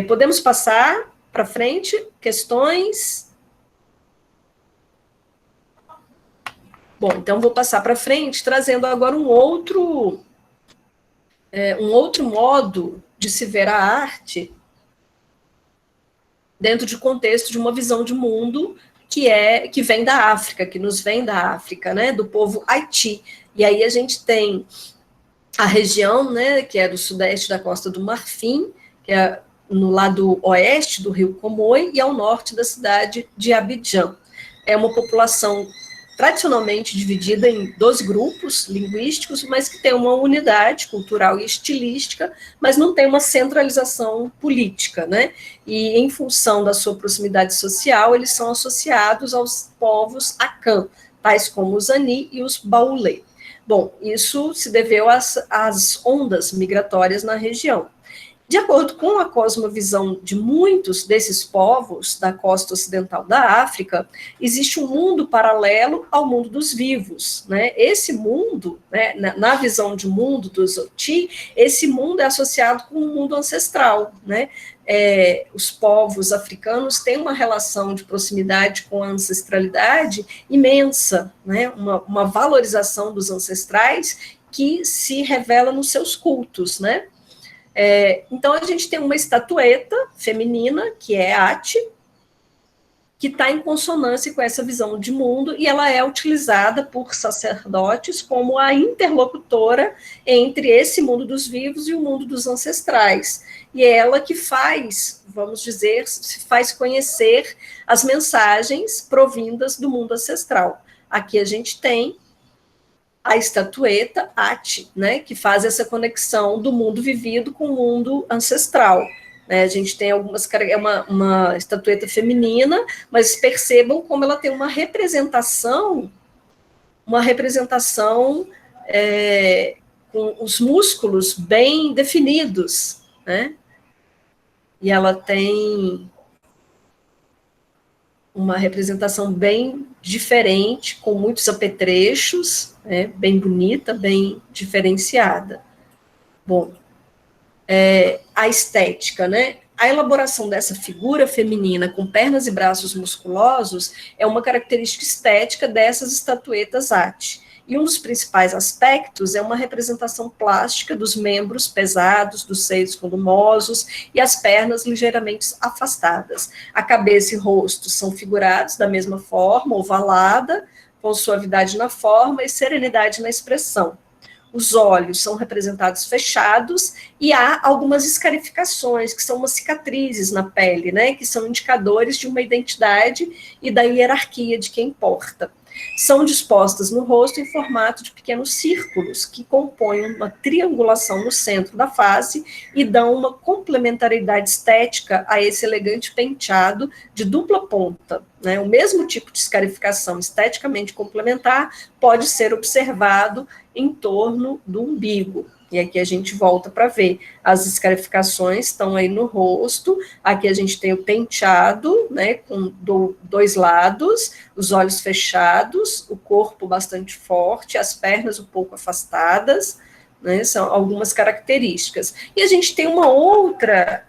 Podemos passar para frente? Questões? Bom, então vou passar para frente, trazendo agora um outro modo de se ver a arte dentro de contexto de uma visão de mundo que vem da África, que nos vem da África, né, do povo Haiti. E aí a gente tem a região, né, que é do sudeste da Costa do Marfim, que é no lado oeste do rio Comoé, e ao norte da cidade de Abidjan. É uma população tradicionalmente dividida em 12 grupos linguísticos, mas que tem uma unidade cultural e estilística, mas não tem uma centralização política, né? E em função da sua proximidade social, eles são associados aos povos Akan, tais como os Ani e os Baulé. Bom, isso se deveu às ondas migratórias na região. De acordo com a cosmovisão de muitos desses povos da costa ocidental da África, existe um mundo paralelo ao mundo dos vivos, né? Esse mundo, né, na visão de mundo dos Oti, esse mundo é associado com o mundo ancestral, né? Os povos africanos têm uma relação de proximidade com a ancestralidade imensa, né? Uma valorização dos ancestrais que se revela nos seus cultos, né? Então, a gente tem uma estatueta feminina, que é Ati, que está em consonância com essa visão de mundo, e ela é utilizada por sacerdotes como a interlocutora entre esse mundo dos vivos e o mundo dos ancestrais. E é ela que faz, vamos dizer, se faz conhecer as mensagens provindas do mundo ancestral. Aqui a gente tem a estatueta Ati, né, que faz essa conexão do mundo vivido com o mundo ancestral. A gente tem uma estatueta feminina, mas percebam como ela tem uma representação com os músculos bem definidos, né? E ela tem uma representação bem diferente, com muitos apetrechos, né, bem bonita, bem diferenciada. Bom, a estética, né? A elaboração dessa figura feminina com pernas e braços musculosos é uma característica estética dessas estatuetas arte. E um dos principais aspectos é uma representação plástica dos membros pesados, dos seios volumosos e as pernas ligeiramente afastadas. A cabeça e rosto são figurados da mesma forma, ovalada, com suavidade na forma e serenidade na expressão. Os olhos são representados fechados e há algumas escarificações, que são umas cicatrizes na pele, né, que são indicadores de uma identidade e da hierarquia de quem porta. São dispostas no rosto em formato de pequenos círculos, que compõem uma triangulação no centro da face e dão uma complementariedade estética a esse elegante penteado de dupla ponta, né? O mesmo tipo de escarificação esteticamente complementar pode ser observado em torno do umbigo. E aqui a gente volta para ver. As escarificações estão aí no rosto. Aqui a gente tem o penteado, né, com dois lados, os olhos fechados, o corpo bastante forte, as pernas um pouco afastadas, né, são algumas características. E a gente tem uma outra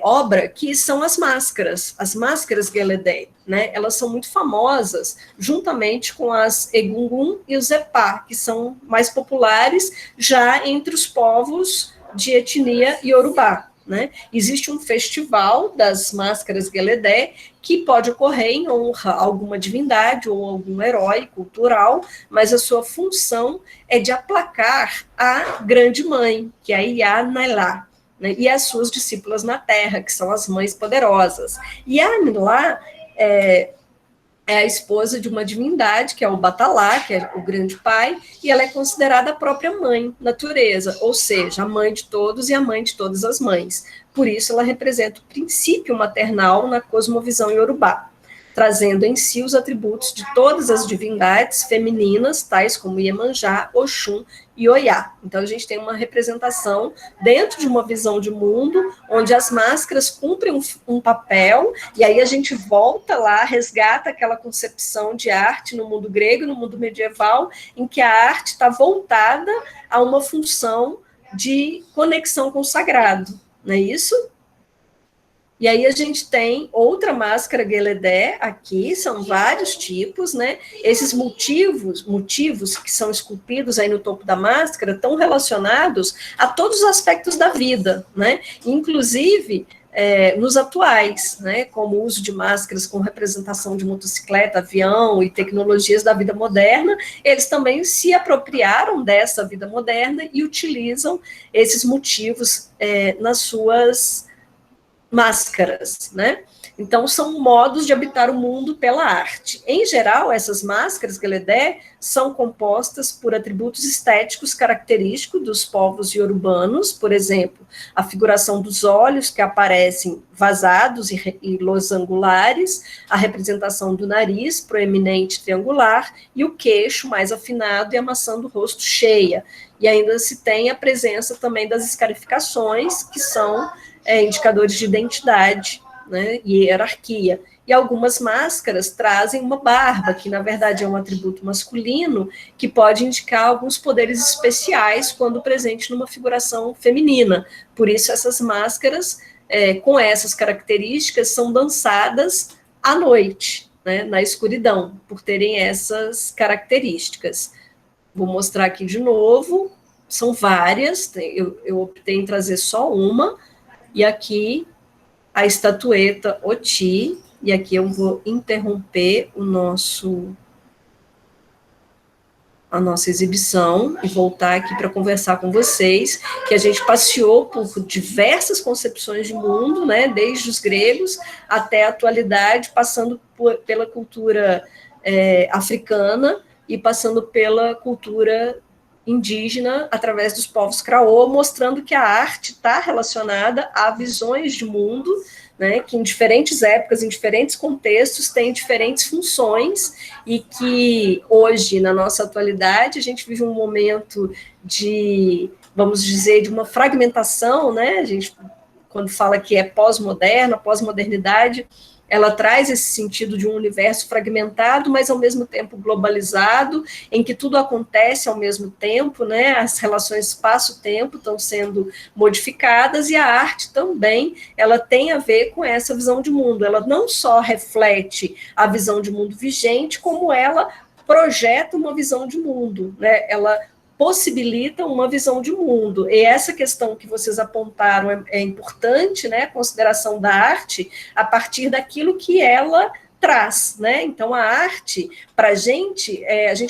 obra, que são as máscaras Guélédé, né? Elas são muito famosas, juntamente com as Egungun e os Epá, que são mais populares já entre os povos de etnia Yorubá, né? Existe um festival das máscaras Guélédé que pode ocorrer em honra a alguma divindade ou algum herói cultural, mas a sua função é de aplacar a grande mãe, que é a Iá Nailá, né, e as suas discípulas na terra, que são as mães poderosas. E a Anilá é a esposa de uma divindade, que é o Batalá, que é o grande pai, e ela é considerada a própria mãe natureza, ou seja, a mãe de todos e a mãe de todas as mães. Por isso, ela representa o princípio maternal na cosmovisão iorubá, trazendo em si os atributos de todas as divindades femininas, tais como Iemanjá, Oxum e Oiá. Então, a gente tem uma representação dentro de uma visão de mundo, onde as máscaras cumprem um papel, e aí a gente volta lá, resgata aquela concepção de arte no mundo grego, no mundo medieval, em que a arte está voltada a uma função de conexão com o sagrado, não é isso? E aí a gente tem outra máscara Guélédé aqui, são vários tipos, né? Esses motivos que são esculpidos aí no topo da máscara estão relacionados a todos os aspectos da vida, né? Inclusive nos atuais, né? Como o uso de máscaras com representação de motocicleta, avião e tecnologias da vida moderna, eles também se apropriaram dessa vida moderna e utilizam esses motivos nas suas máscaras, né? Então, são modos de habitar o mundo pela arte. Em geral, essas máscaras Guélédé são compostas por atributos estéticos característicos dos povos iorubanos, por exemplo, a figuração dos olhos, que aparecem vazados e losangulares, a representação do nariz, proeminente triangular, e o queixo mais afinado e a maçã do rosto cheia. E ainda se tem a presença também das escarificações, que são indicadores de identidade, né, e hierarquia. E algumas máscaras trazem uma barba, que na verdade é um atributo masculino, que pode indicar alguns poderes especiais quando presente numa figuração feminina. Por isso essas máscaras, com essas características, são dançadas à noite, né, na escuridão, por terem essas características. Vou mostrar aqui de novo, são várias, eu optei em trazer só uma, e aqui a estatueta Oti, e aqui eu vou interromper a nossa exibição e voltar aqui para conversar com vocês, que a gente passeou por diversas concepções de mundo, né, desde os gregos até a atualidade, passando pela cultura africana e passando pela cultura indígena, através dos povos Kraô, mostrando que a arte está relacionada a visões de mundo, né, que em diferentes épocas, em diferentes contextos, tem diferentes funções, e que hoje, na nossa atualidade, a gente vive um momento de, vamos dizer, de uma fragmentação, né, a gente, quando fala que é pós-moderna, pós-modernidade, ela traz esse sentido de um universo fragmentado, mas ao mesmo tempo globalizado, em que tudo acontece ao mesmo tempo, né? As relações espaço-tempo estão sendo modificadas, e a arte também, ela tem a ver com essa visão de mundo. Ela não só reflete a visão de mundo vigente, como ela projeta uma visão de mundo, né? Ela possibilita uma visão de mundo. E essa questão que vocês apontaram é importante, né? A consideração da arte a partir daquilo que ela traz, né? Então, a arte, para a gente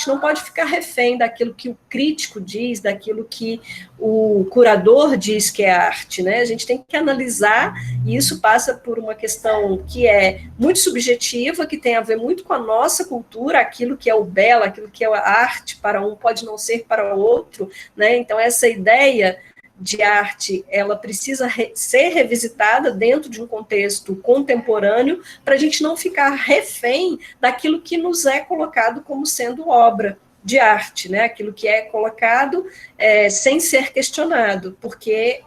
não pode ficar refém daquilo que o crítico diz, daquilo que o curador diz que é arte, né? A gente tem que analisar, e isso passa por uma questão que é muito subjetiva, que tem a ver muito com a nossa cultura, aquilo que é o belo, aquilo que é a arte para um pode não ser para o outro, né? Então, essa ideia de arte, ela precisa ser revisitada dentro de um contexto contemporâneo, para a gente não ficar refém daquilo que nos é colocado como sendo obra de arte, né? Aquilo que é colocado sem ser questionado, porque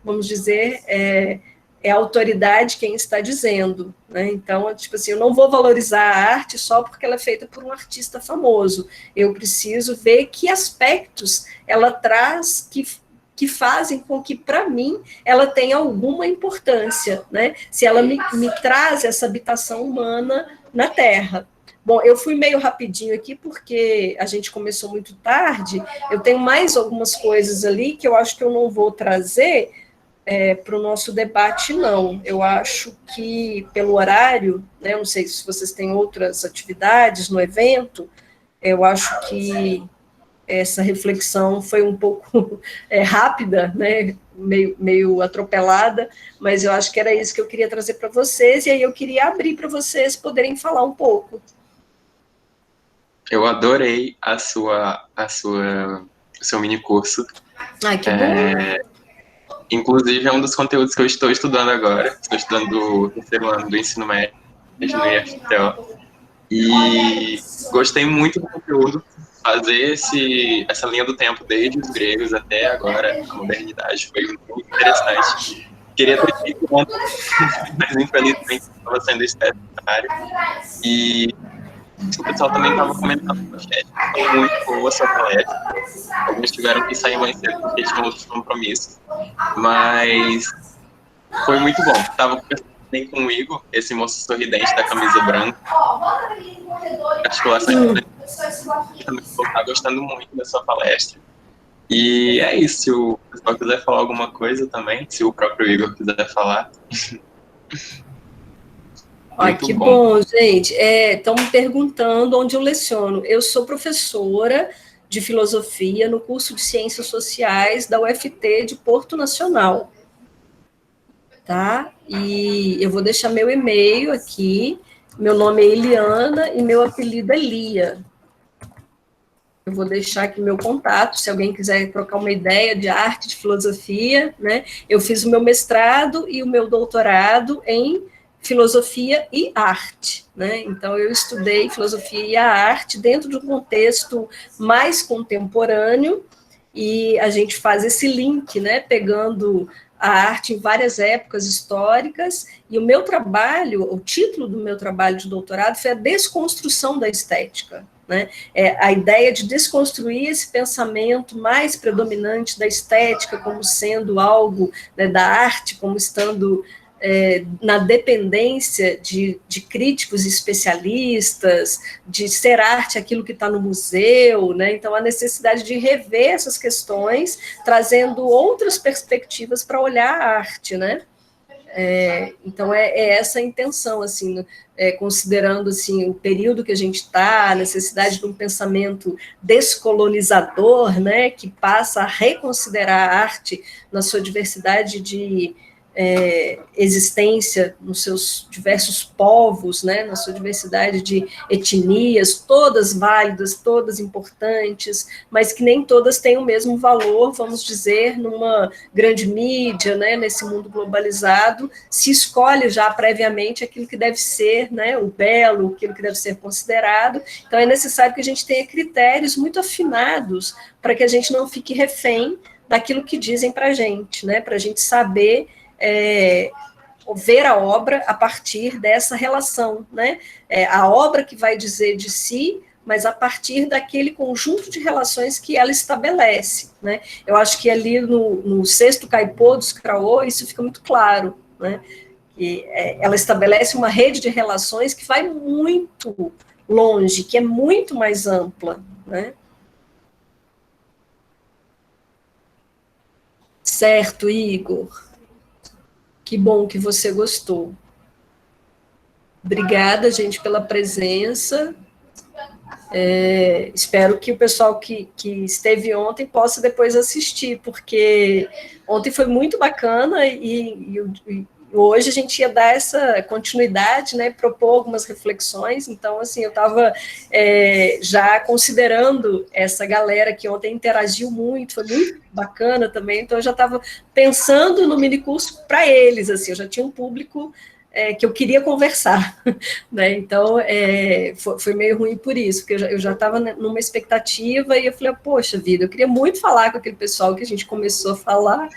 vamos dizer, é a autoridade quem está dizendo, né? Então, tipo assim, eu não vou valorizar a arte só porque ela é feita por um artista famoso, eu preciso ver que aspectos ela traz que fazem com que, para mim, ela tenha alguma importância, né? Se ela me traz essa habitação humana na Terra. Bom, eu fui meio rapidinho aqui, porque a gente começou muito tarde, eu tenho mais algumas coisas ali que eu acho que eu não vou trazer para o nosso debate, não. Eu acho que, pelo horário, né, eu não sei se vocês têm outras atividades no evento, eu acho que essa reflexão foi um pouco rápida, né? meio atropelada, mas eu acho que era isso que eu queria trazer para vocês, e aí eu queria abrir para vocês poderem falar um pouco. Eu adorei o seu mini curso. Ai, que bom! Inclusive, é um dos conteúdos que eu estou estudando agora. Estou estudando o terceiro ano do ensino médio no IFTO. E gostei muito do conteúdo. Fazer essa linha do tempo, desde os gregos até agora, a modernidade, foi muito interessante. Queria ter feito ontem, mas infelizmente estava sendo extraordinário. E o pessoal também estava comentando no chat, foi muito boa a sua palestra. Alguns tiveram que sair mais cedo porque tinham outros compromissos. Mas foi muito bom. Estava conversando com o Igor, esse moço sorridente da camisa branca. Articulação também estou gostando muito da sua palestra. E é isso, se o pessoal quiser falar alguma coisa também, se o próprio Igor quiser falar. Que bom, gente. Estão me perguntando onde eu leciono. Eu sou professora de filosofia no curso de Ciências Sociais da UFT de Porto Nacional. Tá? E eu vou deixar meu e-mail aqui. Meu nome é Eliana e meu apelido é Lia. Eu vou deixar aqui meu contato, se alguém quiser trocar uma ideia de arte, de filosofia, né? Eu fiz o meu mestrado e o meu doutorado em filosofia e arte, né? Então, eu estudei filosofia e a arte dentro de um contexto mais contemporâneo, e a gente faz esse link, né? Pegando a arte em várias épocas históricas, e o meu trabalho, o título do meu trabalho de doutorado foi a desconstrução da estética, né? A ideia de desconstruir esse pensamento mais predominante da estética como sendo algo, né, da arte, como estando na dependência de críticos especialistas, de ser arte aquilo que está no museu, né? Então, a necessidade de rever essas questões, trazendo outras perspectivas para olhar a arte, né? Então, essa a intenção, assim, considerando assim, o período que a gente está, a necessidade de um pensamento descolonizador, né, que passa a reconsiderar a arte na sua diversidade de existência, nos seus diversos povos, né, na sua diversidade de etnias, todas válidas, todas importantes, mas que nem todas têm o mesmo valor, vamos dizer, numa grande mídia, né, nesse mundo globalizado, se escolhe já previamente aquilo que deve ser, né, o belo, aquilo que deve ser considerado. Então, é necessário que a gente tenha critérios muito afinados para que a gente não fique refém daquilo que dizem para a gente, né, para a gente saber ver a obra a partir dessa relação, né? A obra que vai dizer de si, mas a partir daquele conjunto de relações que ela estabelece, né? Eu acho que ali no sexto Caipô dos Craô, isso fica muito claro, né? Que ela estabelece uma rede de relações que vai muito longe, que é muito mais ampla, né? Certo, Igor. Que bom que você gostou. Obrigada, gente, pela presença. Espero que o pessoal que esteve ontem possa depois assistir, porque ontem foi muito bacana e hoje a gente ia dar essa continuidade, né, propor algumas reflexões. Então, assim, eu estava já considerando essa galera que ontem interagiu muito, foi muito bacana também, então eu já estava pensando no minicurso para eles, assim, eu já tinha um público que eu queria conversar, né? Então foi meio ruim por isso, porque eu já estava numa expectativa e eu falei, poxa vida, eu queria muito falar com aquele pessoal que a gente começou a falar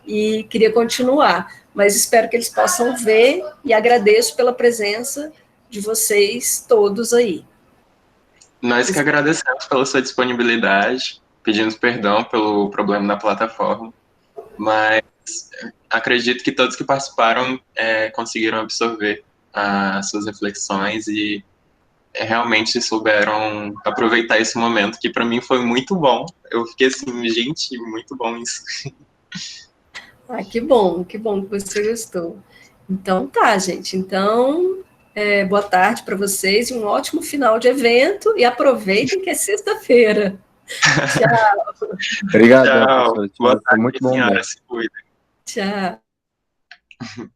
e queria continuar, mas espero que eles possam ver e agradeço pela presença de vocês todos aí. Nós que agradecemos pela sua disponibilidade, pedimos perdão pelo problema na plataforma, mas acredito que todos que participaram conseguiram absorver as suas reflexões e realmente souberam aproveitar esse momento, que para mim foi muito bom. Eu fiquei assim, gente, muito bom isso. Que bom que você gostou. Então tá, gente. Então, boa tarde para vocês e um ótimo final de evento e aproveitem que é sexta-feira. Tchau. Obrigado, Tchau. professor. Boa tarde, Foi muito bom senhora. mesmo. Se cuida. Tchau.